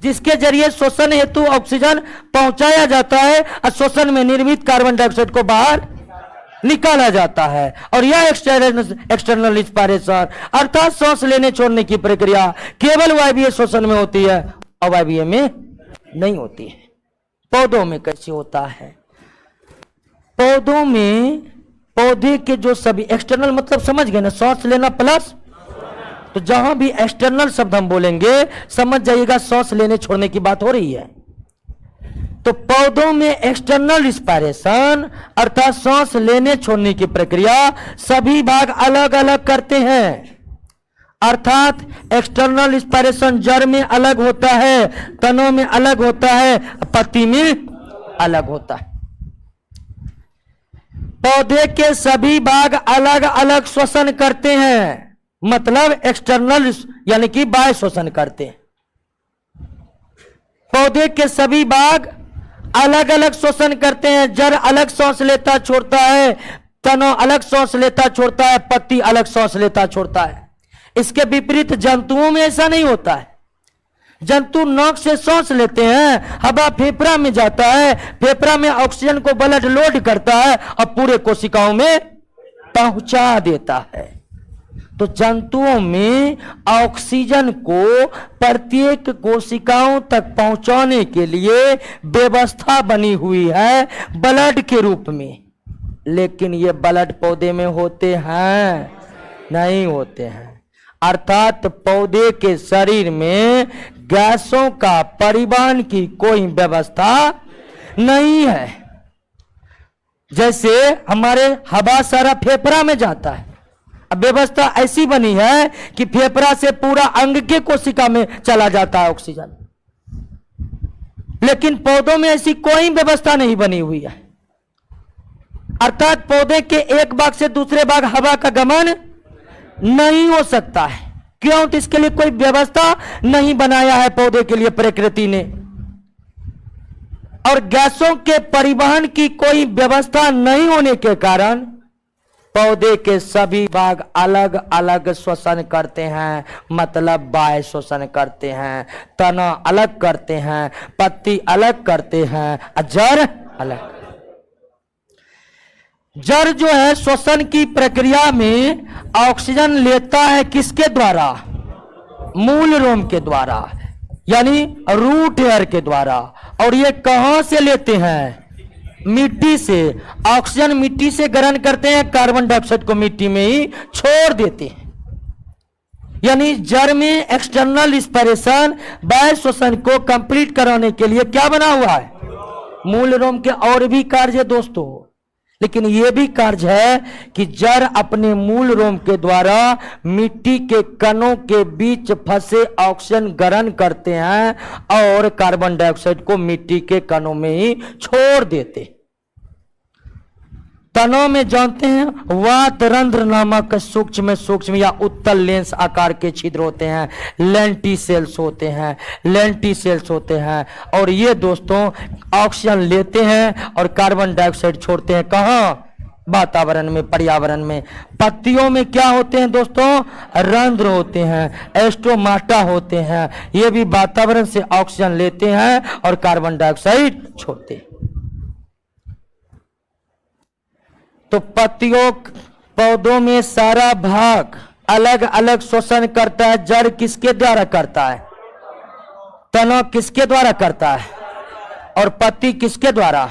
जिसके जरिए श्वसन हेतु ऑक्सीजन पहुंचाया जाता है और श्वसन में निर्मित कार्बन डाइऑक्साइड को बाहर निकाला जाता है। और यह एक्सटर्नल रिस्पिरेशन अर्थात सांस लेने छोड़ने की प्रक्रिया केवल वायवीय श्वसन में होती है, अवायवीय में नहीं होती है। पौधों में कैसे होता है? पौधों में पौधे के जो सभी एक्सटर्नल मतलब समझ गए ना, सांस लेना प्लस, तो जहां भी एक्सटर्नल शब्द हम बोलेंगे समझ जाइएगा सांस लेने छोड़ने की बात हो रही है। तो पौधों में एक्सटर्नल रिस्पिरेशन अर्थात सांस लेने छोड़ने की प्रक्रिया सभी भाग अलग अलग करते हैं। अर्थात एक्सटर्नल रिस्पिरेशन जड़ में अलग होता है, तनों में अलग होता है, पत्ती में अलग होता है। पौधे के सभी भाग अलग अलग श्वसन करते हैं, मतलब एक्सटर्नल यानी कि बाह्य श्वसन करते हैं। पौधे के सभी भाग अलग अलग श्वसन करते हैं। जड़ अलग सांस लेता छोड़ता है, तनों अलग सांस लेता छोड़ता है, पत्ती अलग सांस लेता छोड़ता है। इसके विपरीत जंतुओं में ऐसा नहीं होता है। जंतु नाक से सांस लेते हैं, हवा फेफड़ा में जाता है, फेफड़ा में ऑक्सीजन को ब्लड लोड करता है और पूरे कोशिकाओं में पहुंचा देता है। तो जंतुओं में ऑक्सीजन को प्रत्येक कोशिकाओं तक पहुंचाने के लिए व्यवस्था बनी हुई है ब्लड के रूप में। लेकिन ये ब्लड पौधे में होते हैं? नहीं होते हैं। अर्थात पौधे के शरीर में गैसों का परिवहन की कोई व्यवस्था नहीं है। जैसे हमारे हवा सारा फेफड़ा में जाता है, अब व्यवस्था ऐसी बनी है कि फेफड़ा से पूरा अंग के कोशिका में चला जाता है ऑक्सीजन। लेकिन पौधों में ऐसी कोई व्यवस्था नहीं बनी हुई है। अर्थात पौधे के एक भाग से दूसरे भाग हवा का गमन नहीं हो सकता है। क्यों? तो इसके लिए कोई व्यवस्था नहीं बनाया है पौधे के लिए प्रकृति ने। और गैसों के परिवहन की कोई व्यवस्था नहीं होने के कारण पौधे के सभी भाग अलग अलग श्वसन करते हैं, मतलब बाह्य श्वसन करते हैं। तना अलग करते हैं, पत्ती अलग करते हैं, जड़ अलग। जड़ जो है श्वसन की प्रक्रिया में ऑक्सीजन लेता है किसके द्वारा? मूल रोम के द्वारा, यानी रूट हेयर के द्वारा। और ये कहां से लेते हैं? मिट्टी से। ऑक्सीजन मिट्टी से ग्रहण करते हैं, कार्बन डाइऑक्साइड को मिट्टी में ही छोड़ देते हैं। यानी जड़ में एक्सटर्नल रिस्पिरेशन वायु श्वसन को कंप्लीट कराने के लिए क्या बना हुआ है? मूल रोम के और भी कार्य है दोस्तों, लेकिन यह भी कार्य है कि जड़ अपने मूल रोम के द्वारा मिट्टी के कणों के बीच फंसे ऑक्सीजन ग्रहण करते हैं और कार्बन डाइऑक्साइड को मिट्टी के कणों में ही छोड़ देते। तनों में जानते हैं वात रंध्र नामक सूक्ष्म या उत्तल लेंस आकार के छिद्र होते हैं, लेंटिसेल्स होते हैं, लेंटिसेल्स होते हैं। और ये दोस्तों ऑक्सीजन लेते हैं और कार्बन डाइऑक्साइड छोड़ते हैं। कहां? वातावरण में, पर्यावरण में। पत्तियों में क्या होते हैं दोस्तों? रंध्र होते हैं, एस्टोमाटा होते हैं। ये भी वातावरण से ऑक्सीजन लेते हैं और कार्बन डाइऑक्साइड छोड़ते हैं। तो पत्तियों पौधों में सारा भाग अलग अलग श्वसन करता है। जड़ किसके द्वारा करता है? तना किसके द्वारा करता है? और पत्ती किसके द्वारा?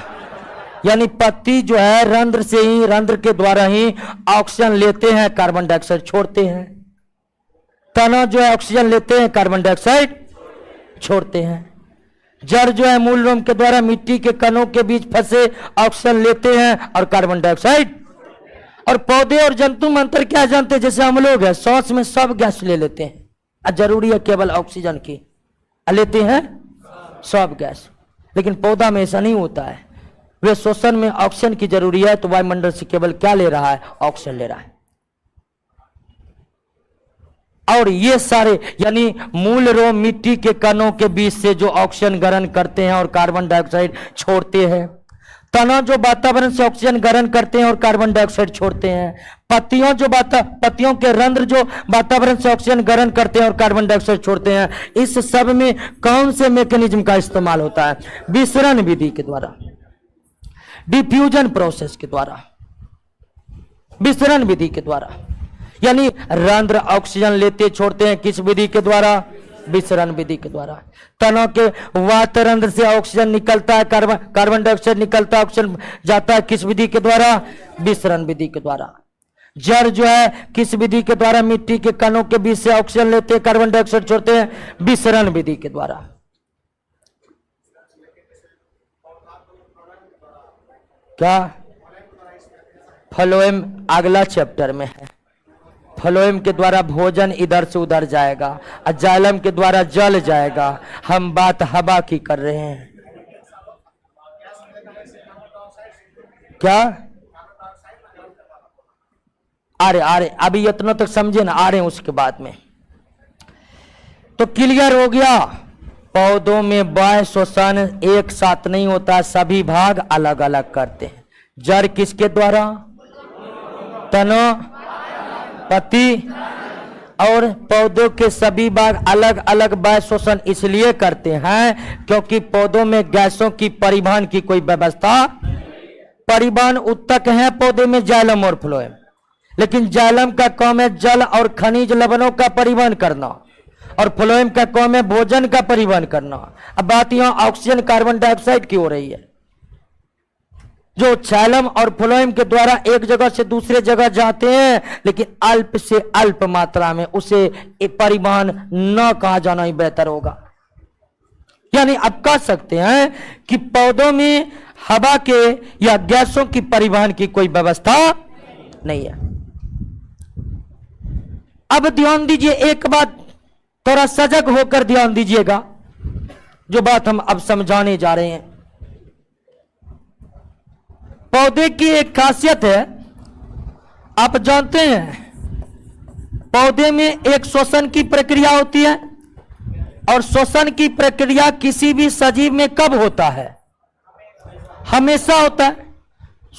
यानी पत्ती जो है रंध्र से ही, रंध्र के द्वारा ही ऑक्सीजन लेते हैं, कार्बन डाइऑक्साइड छोड़ते हैं। तना जो है ऑक्सीजन लेते हैं, कार्बन डाइऑक्साइड छोड़ते हैं। जड़ जो है मूल रोम के द्वारा मिट्टी के कणों के बीच फंसे ऑक्सीजन लेते हैं और कार्बन डाइऑक्साइड। और पौधे और जंतु में अंतर क्या जानते हैं? जैसे हम लोग हैं, सांस में सब गैस ले लेते हैं, जरूरी है केवल ऑक्सीजन की लेते हैं सब गैस। लेकिन पौधा में ऐसा नहीं होता है। वे श्वसन में ऑक्सीजन की जरूरी है तो वायुमंडल से केवल क्या ले रहा है? ऑक्सीजन ले रहा है। और ये सारे यानी मूल रोम मिट्टी के कणों के बीच से जो ऑक्सीजन ग्रहण करते हैं और कार्बन डाइऑक्साइड छोड़ते हैं। तना जो वातावरण से ऑक्सीजन ग्रहण करते हैं और कार्बन डाइऑक्साइड छोड़ते हैं। पत्तियों के रंध्र जो वातावरण से ऑक्सीजन ग्रहण करते हैं और कार्बन डाइऑक्साइड छोड़ते हैं। इस सब में कौन से मैकेनिज्म का इस्तेमाल होता है? विसरण विधि के द्वारा, डिफ्यूजन प्रोसेस के द्वारा, विसरण विधि के द्वारा। यानी रंध्र ऑक्सीजन लेते छोड़ते हैं किस विधि के द्वारा? विसरण विधि के द्वारा। तना के वात रंध्र से ऑक्सीजन निकलता है, कार्बन डाइऑक्साइड निकलता है, ऑक्सीजन जाता है किस विधि के द्वारा? विसरण विधि के द्वारा। जड़ जो है किस विधि के द्वारा मिट्टी के कणों के बीच से ऑक्सीजन लेते हैं, कार्बन डाइऑक्साइड छोड़ते हैं? विसरण विधि के द्वारा। क्या? फ्लोएम अगला चैप्टर में है। फ्लोएम के द्वारा भोजन इधर से उधर जाएगा और जाइलम के द्वारा जल जाएगा। हम बात हवा की कर रहे हैं। क्या? अरे अभी इतना तक समझे ना, आ रहे हैं उसके बाद में। तो क्लियर हो गया। पौधों में वायु श्वसन एक साथ नहीं होता, सभी भाग अलग अलग करते हैं। जड़ किसके द्वारा? तना, पत्ती और पौधों के सभी भाग अलग अलग वायु श्वसन इसलिए करते हैं क्योंकि पौधों में गैसों की परिवहन की कोई व्यवस्था, परिवहन उत्तक है पौधे में जाइलम और फ्लोएम। लेकिन जाइलम का काम है जल और खनिज लवणों का परिवहन करना और फ्लोएम का काम है भोजन का परिवहन करना। अब बात यहां ऑक्सीजन कार्बन डाइऑक्साइड की हो रही है। जो जाइलम और फ्लोएम के द्वारा एक जगह से दूसरे जगह जाते हैं, लेकिन अल्प से अल्प मात्रा में, उसे परिवहन न कहा जाना ही बेहतर होगा। यानी अब कह सकते हैं कि पौधों में हवा के या गैसों की परिवहन की कोई व्यवस्था नहीं है। अब ध्यान दीजिए, एक बात थोड़ा सजग होकर ध्यान दीजिएगा, जो बात हम अब समझाने जा रहे हैं। पौधे की एक खासियत है, आप जानते हैं पौधे में एक श्वसन की प्रक्रिया होती है और श्वसन की प्रक्रिया किसी भी सजीव में कब होता है? हमेशा होता है।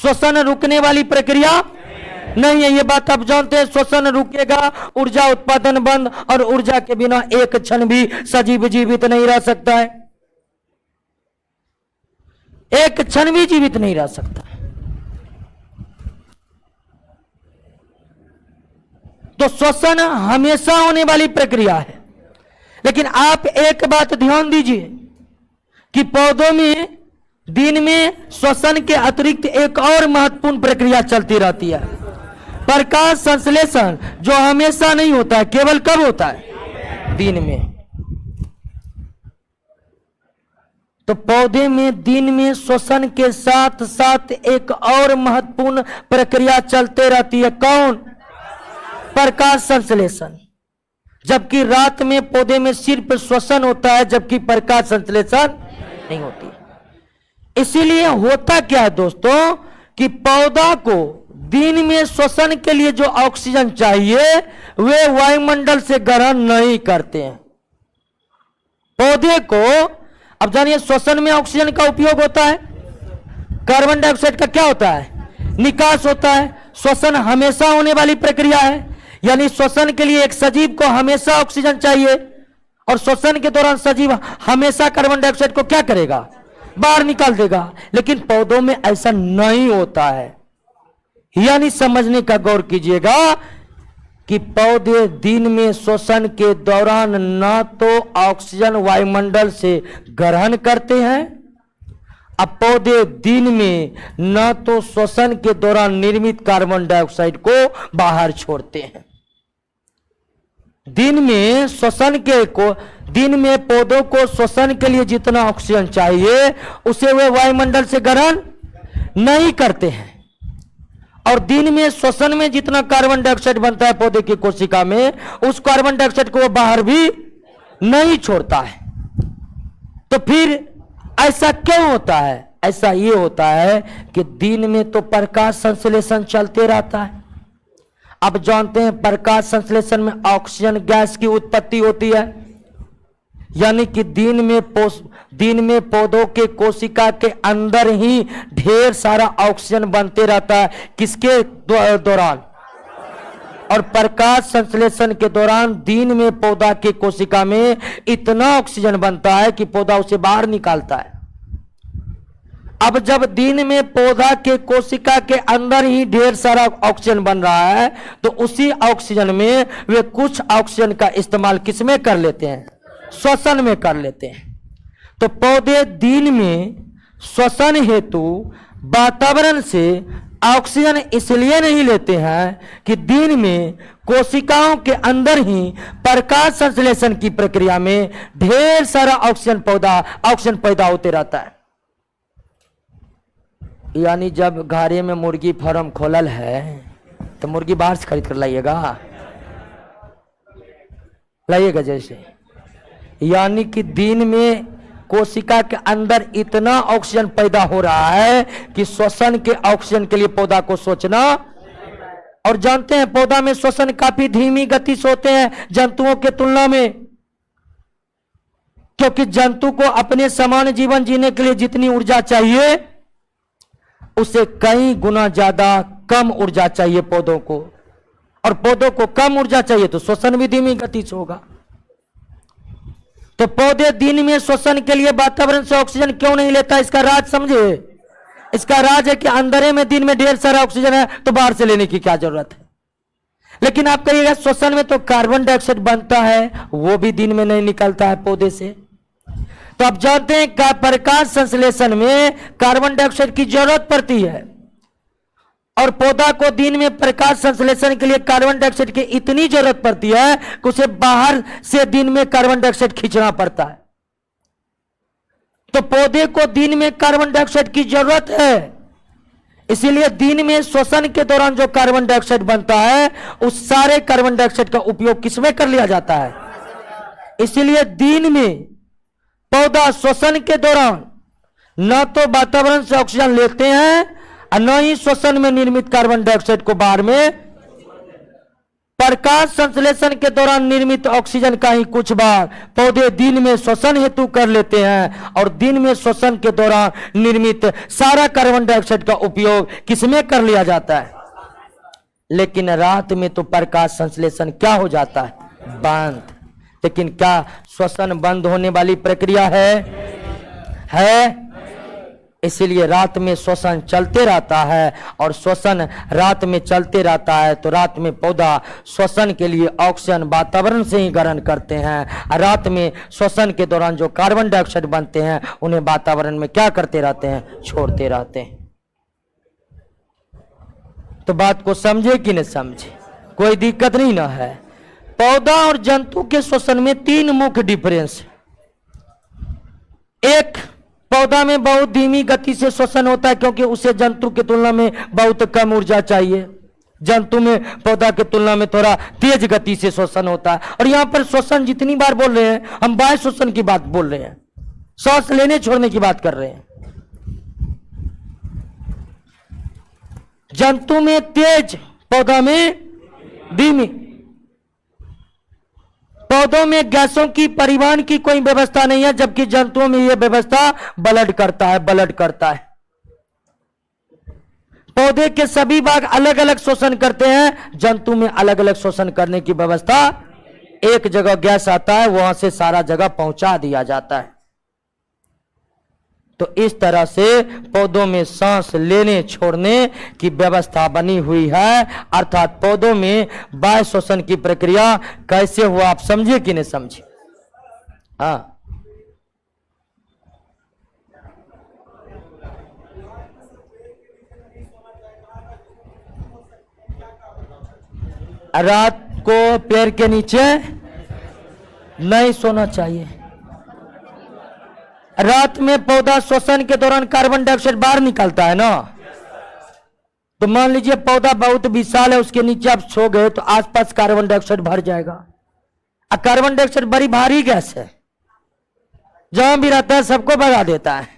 श्वसन रुकने वाली प्रक्रिया नहीं है, ये बात आप जानते हैं। श्वसन रुकेगा, ऊर्जा उत्पादन बंद, और ऊर्जा के बिना एक क्षण भी सजीव जीवित नहीं रह सकता है। एक क्षण भी जीवित नहीं रह सकता। तो श्वसन हमेशा होने वाली प्रक्रिया है। लेकिन आप एक बात ध्यान दीजिए कि पौधों में दिन में श्वसन के अतिरिक्त एक और महत्वपूर्ण प्रक्रिया चलती रहती है, प्रकाश संश्लेषण, जो हमेशा नहीं होता है, केवल कब होता है? दिन में। तो पौधे में दिन में श्वसन के साथ साथ एक और महत्वपूर्ण प्रक्रिया चलते रहती है, कौन? प्रकाश संश्लेषण। जबकि रात में पौधे में सिर्फ श्वसन होता है, जबकि प्रकाश संश्लेषण नहीं होती। इसीलिए होता क्या है दोस्तों कि पौधा को दिन में श्वसन के लिए जो ऑक्सीजन चाहिए वे वायुमंडल से ग्रहण नहीं करते हैं। पौधे को, अब जानिए, श्वसन में ऑक्सीजन का उपयोग होता है, कार्बन डाइऑक्साइड का क्या होता है? निकास होता है। श्वसन हमेशा होने वाली प्रक्रिया है, यानी श्वसन के लिए एक सजीव को हमेशा ऑक्सीजन चाहिए, और श्वसन के दौरान सजीव हमेशा कार्बन डाइऑक्साइड को क्या करेगा? बाहर निकाल देगा। लेकिन पौधों में ऐसा नहीं होता है। यानी समझने का गौर कीजिएगा कि पौधे दिन में श्वसन के दौरान न तो ऑक्सीजन वायुमंडल से ग्रहण करते हैं, अब पौधे दिन में न तो श्वसन के दौरान निर्मित कार्बन डाइऑक्साइड को बाहर छोड़ते हैं। दिन में श्वसन के को दिन में पौधों को श्वसन के लिए जितना ऑक्सीजन चाहिए उसे वे वायुमंडल से ग्रहण नहीं करते हैं, और दिन में श्वसन में जितना कार्बन डाइऑक्साइड बनता है पौधे की कोशिका में, उस कार्बन डाइऑक्साइड को वो बाहर भी नहीं छोड़ता है। तो फिर ऐसा क्यों होता है? ऐसा ये होता है कि दिन में तो प्रकाश संश्लेषण चलते रहता है। अब जानते हैं प्रकाश संश्लेषण में ऑक्सीजन गैस की उत्पत्ति होती है, यानी कि दिन में पौधों के कोशिका के अंदर ही ढेर सारा ऑक्सीजन बनते रहता है। किसके दौरान? और प्रकाश संश्लेषण के दौरान दिन में पौधा के कोशिका में इतना ऑक्सीजन बनता है कि पौधा उसे बाहर निकालता है। अब जब दिन में पौधा के कोशिका के अंदर ही ढेर सारा ऑक्सीजन बन रहा है, तो उसी ऑक्सीजन में वे कुछ ऑक्सीजन का इस्तेमाल किसमें कर लेते हैं? श्वसन में कर लेते हैं। तो पौधे दिन में श्वसन हेतु वातावरण से ऑक्सीजन इसलिए नहीं लेते हैं कि दिन में कोशिकाओं के अंदर ही प्रकाश संश्लेषण की प्रक्रिया में ढेर सारा ऑक्सीजन पैदा होते रहता है। यानी जब घरे में मुर्गी फार्म खोलल है तो मुर्गी बाहर से खरीद कर लाइएगा जैसे, यानी कि दिन में कोशिका के अंदर इतना ऑक्सीजन पैदा हो रहा है कि श्वसन के ऑक्सीजन के लिए पौधा को सोचना। और जानते हैं पौधा में श्वसन काफी धीमी गति से होते हैं जंतुओं के तुलना में, क्योंकि जंतु को अपने सामान्य जीवन जीने के लिए जितनी ऊर्जा चाहिए उसे कई गुना ज्यादा कम ऊर्जा चाहिए पौधों को, और पौधों को कम ऊर्जा चाहिए तो श्वसन भी धीमी गति से होगा। तो पौधे दिन में श्वसन के लिए वातावरण से ऑक्सीजन क्यों नहीं लेता? इसका राज समझे। इसका राज है कि अंदर में दिन में ढेर सारा ऑक्सीजन है तो बाहर से लेने की क्या जरूरत है। लेकिन आप कहिएगा श्वसन में तो कार्बन डाइऑक्साइड बनता है, वो भी दिन में नहीं निकलता है पौधे से। तो आप जानते हैं कि प्रकाश संश्लेषण में कार्बन डाइऑक्साइड की जरूरत पड़ती है, और पौधा को दिन में प्रकाश संश्लेषण के लिए कार्बन डाइऑक्साइड की इतनी जरूरत पड़ती है कि उसे बाहर से दिन में कार्बन डाइऑक्साइड खींचना पड़ता है। तो पौधे को दिन में कार्बन डाइऑक्साइड की जरूरत है, इसीलिए दिन में श्वसन के दौरान जो कार्बन डाइऑक्साइड बनता है उस सारे कार्बन डाइऑक्साइड का उपयोग किसमें कर लिया जाता है? इसीलिए दिन में पौधा श्वसन के दौरान न तो वातावरण से ऑक्सीजन लेते हैं और न ही श्वसन में निर्मित कार्बन डाइऑक्साइड को बाहर में। प्रकाश संश्लेषण के दौरान निर्मित ऑक्सीजन का ही कुछ भाग पौधे दिन में श्वसन हेतु कर लेते हैं, और दिन में श्वसन के दौरान निर्मित सारा कार्बन डाइऑक्साइड का उपयोग किसमें कर लिया जाता है? लेकिन रात में तो प्रकाश संश्लेषण क्या हो जाता है? बंद। लेकिन क्या श्वसन बंद होने वाली प्रक्रिया है? इसीलिए रात में श्वसन चलते रहता है, और श्वसन रात में चलते रहता है तो रात में पौधा श्वसन के लिए ऑक्सीजन वातावरण से ही ग्रहण करते हैं। रात में श्वसन के दौरान जो कार्बन डाइऑक्साइड बनते हैं उन्हें वातावरण में क्या करते रहते हैं, छोड़ते रहते हैं। तो बात को समझे कि नहीं समझे, कोई दिक्कत नहीं ना है। पौधा और जंतु के श्वसन में 3 मुख्य डिफरेंस है। एक, पौधा में बहुत धीमी गति से श्वसन होता है क्योंकि उसे जंतु की तुलना में बहुत कम ऊर्जा चाहिए। जंतु में पौधा की तुलना में थोड़ा तेज गति से श्वसन होता है। और यहां पर श्वसन जितनी बार बोल रहे हैं हम वायु श्वसन की बात बोल रहे हैं, सांस लेने छोड़ने की बात कर रहे हैं। जंतु में तेज, पौधा में धीमी। पौधों में गैसों की परिवहन की कोई व्यवस्था नहीं है, जबकि जंतुओं में यह व्यवस्था ब्लड करता है। पौधे के सभी भाग अलग अलग शोषण करते हैं, जंतु में अलग अलग शोषण करने की व्यवस्था। एक जगह गैस आता है, वहां से सारा जगह पहुंचा दिया जाता है। तो इस तरह से पौधों में सांस लेने छोड़ने की व्यवस्था बनी हुई है। अर्थात पौधों में वायु श्वसन की प्रक्रिया कैसे हुआ, आप समझे कि नहीं समझे? हाँ, रात को पैर के नीचे नहीं सोना चाहिए। रात में पौधा श्वसन के दौरान कार्बन डाइऑक्साइड बाहर निकलता है ना। तो मान लीजिए पौधा बहुत विशाल है, उसके नीचे आप सो गए तो आसपास कार्बन डाइऑक्साइड भर जाएगा। और कार्बन डाइऑक्साइड बड़ी भारी गैस है, जहां भी रहता है सबको भगा देता है।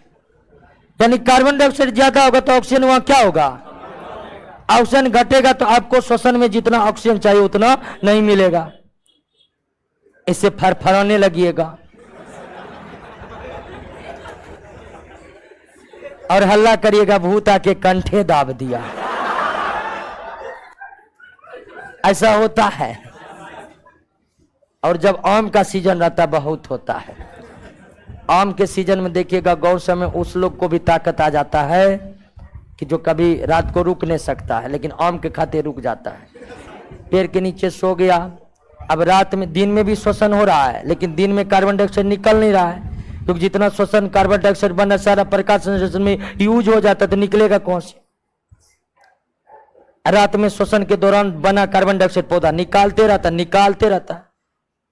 यानी कार्बन डाइऑक्साइड ज्यादा होगा तो ऑक्सीजन वहां क्या होगा, ऑक्सीजन घटेगा तो आपको श्वसन में जितना ऑक्सीजन चाहिए उतना नहीं मिलेगा। इससे फरफराने लगिएगा और हल्ला करिएगा, भूत आके कंठे दाब दिया। ऐसा होता है। और जब आम का सीजन रहता है बहुत होता है। आम के सीजन में देखिएगा गौर समय उस लोग को भी ताकत आ जाता है कि जो कभी रात को रुक नहीं सकता है, लेकिन आम के खाते रुक जाता है। पेड़ के नीचे सो गया, अब रात में, दिन में भी श्वसन हो रहा है लेकिन दिन में कार्बन डाइऑक्साइड निकल नहीं रहा है, क्योंकि जितना श्वसन कार्बन डाइऑक्साइड बना सारा प्रकाश संश्लेषण में यूज हो जाता है, तो निकलेगा कौन से? रात में श्वसन के दौरान बना कार्बन डाइऑक्साइड पौधा निकालते रहता।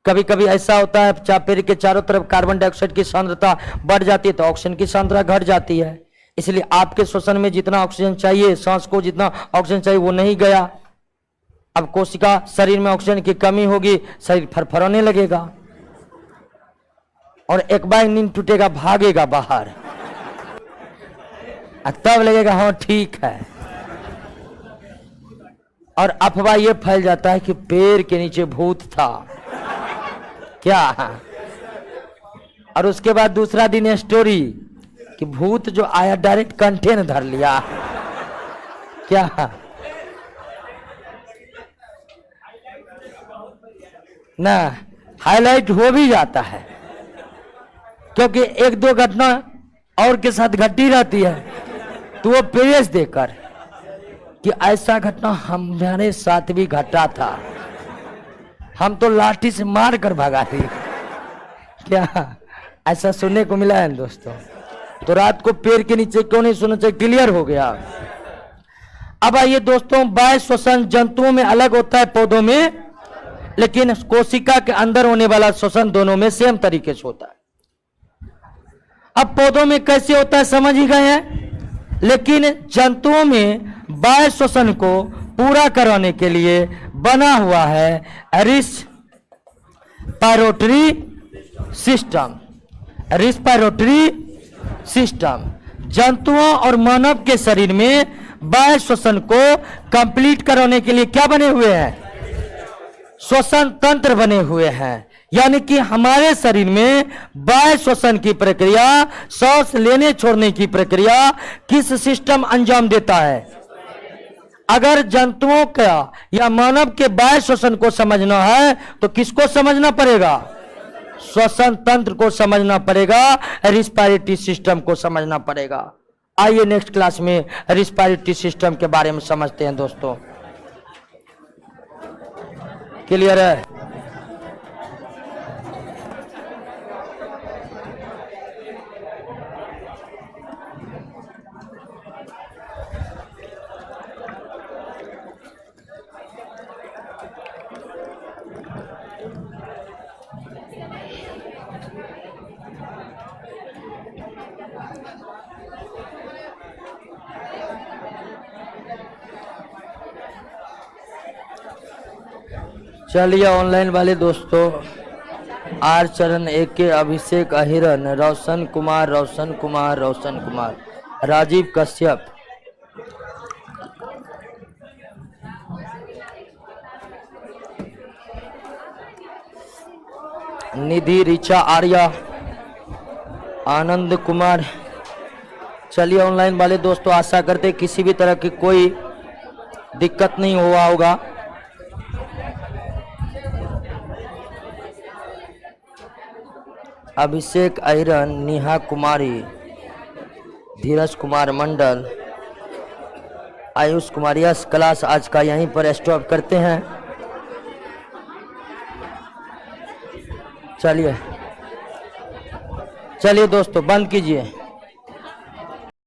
कभी कभी ऐसा होता है पेड़ के चारों तरफ कार्बन डाइऑक्साइड की सांद्रता बढ़ जाती है तो ऑक्सीजन की सांद्रता घट जाती है। इसलिए आपके श्वसन में जितना ऑक्सीजन चाहिए, सांस को जितना ऑक्सीजन चाहिए वो नहीं गया। अब कोशिका शरीर में ऑक्सीजन की कमी होगी, शरीर फरफराने लगेगा और एक बार नींद टूटेगा, भागेगा बाहर, तब लगेगा हाँ ठीक है। और अफवाह ये फैल जाता है कि पेड़ के नीचे भूत था क्या। और उसके बाद दूसरा दिन स्टोरी कि भूत जो आया डायरेक्ट कंठे ने धर लिया क्या। ना हाईलाइट हो भी जाता है, क्योंकि एक दो घटना और के साथ घटी रहती है तो वो पेश देकर कि ऐसा घटना हमारे साथ भी घटा था, हम तो लाठी से मार कर भगा दी क्या। ऐसा सुनने को मिला है दोस्तों। तो रात को पेड़ के नीचे क्यों नहीं सोना चाहिए, क्लियर हो गया। अब आइए दोस्तों, वायु श्वसन जंतुओं में अलग होता है, पौधों में, लेकिन कोशिका के अंदर होने वाला श्वसन दोनों में सेम तरीके से होता है। अब पौधों में कैसे होता है समझ ही गए हैं, लेकिन जंतुओं में वायु श्वसन को पूरा कराने के लिए बना हुआ है रिस्पायरेटरी सिस्टम। जंतुओं और मानव के शरीर में वायु श्वसन को कंप्लीट कराने के लिए क्या बने हुए हैं, श्वसन तंत्र बने हुए हैं। यानी कि हमारे शरीर में वायु श्वसन की प्रक्रिया, सांस लेने छोड़ने की प्रक्रिया किस सिस्टम अंजाम देता है। अगर जंतुओं का या मानव के वायु श्वसन को समझना है तो किसको समझना पड़ेगा, श्वसन तंत्र को समझना पड़ेगा, रिस्पायरेटरी सिस्टम को समझना पड़ेगा। आइए नेक्स्ट क्लास में रिस्पायरेटरी सिस्टम के बारे में समझते हैं दोस्तों। क्लियर है? चलिए ऑनलाइन वाले दोस्तों, आर चरण एक के अभिषेक अहिरन, रोशन कुमार, राजीव कश्यप, निधि, ऋचा आर्या, आनंद कुमार। चलिए ऑनलाइन वाले दोस्तों, आशा करते किसी भी तरह की कोई दिक्कत नहीं हुआ होगा। अभिषेक अहिरन, नेहा कुमारी, धीरज कुमार मंडल, आयुष कुमार। यस, क्लास आज का यहीं पर स्टॉप करते हैं। चलिए दोस्तों बंद कीजिए।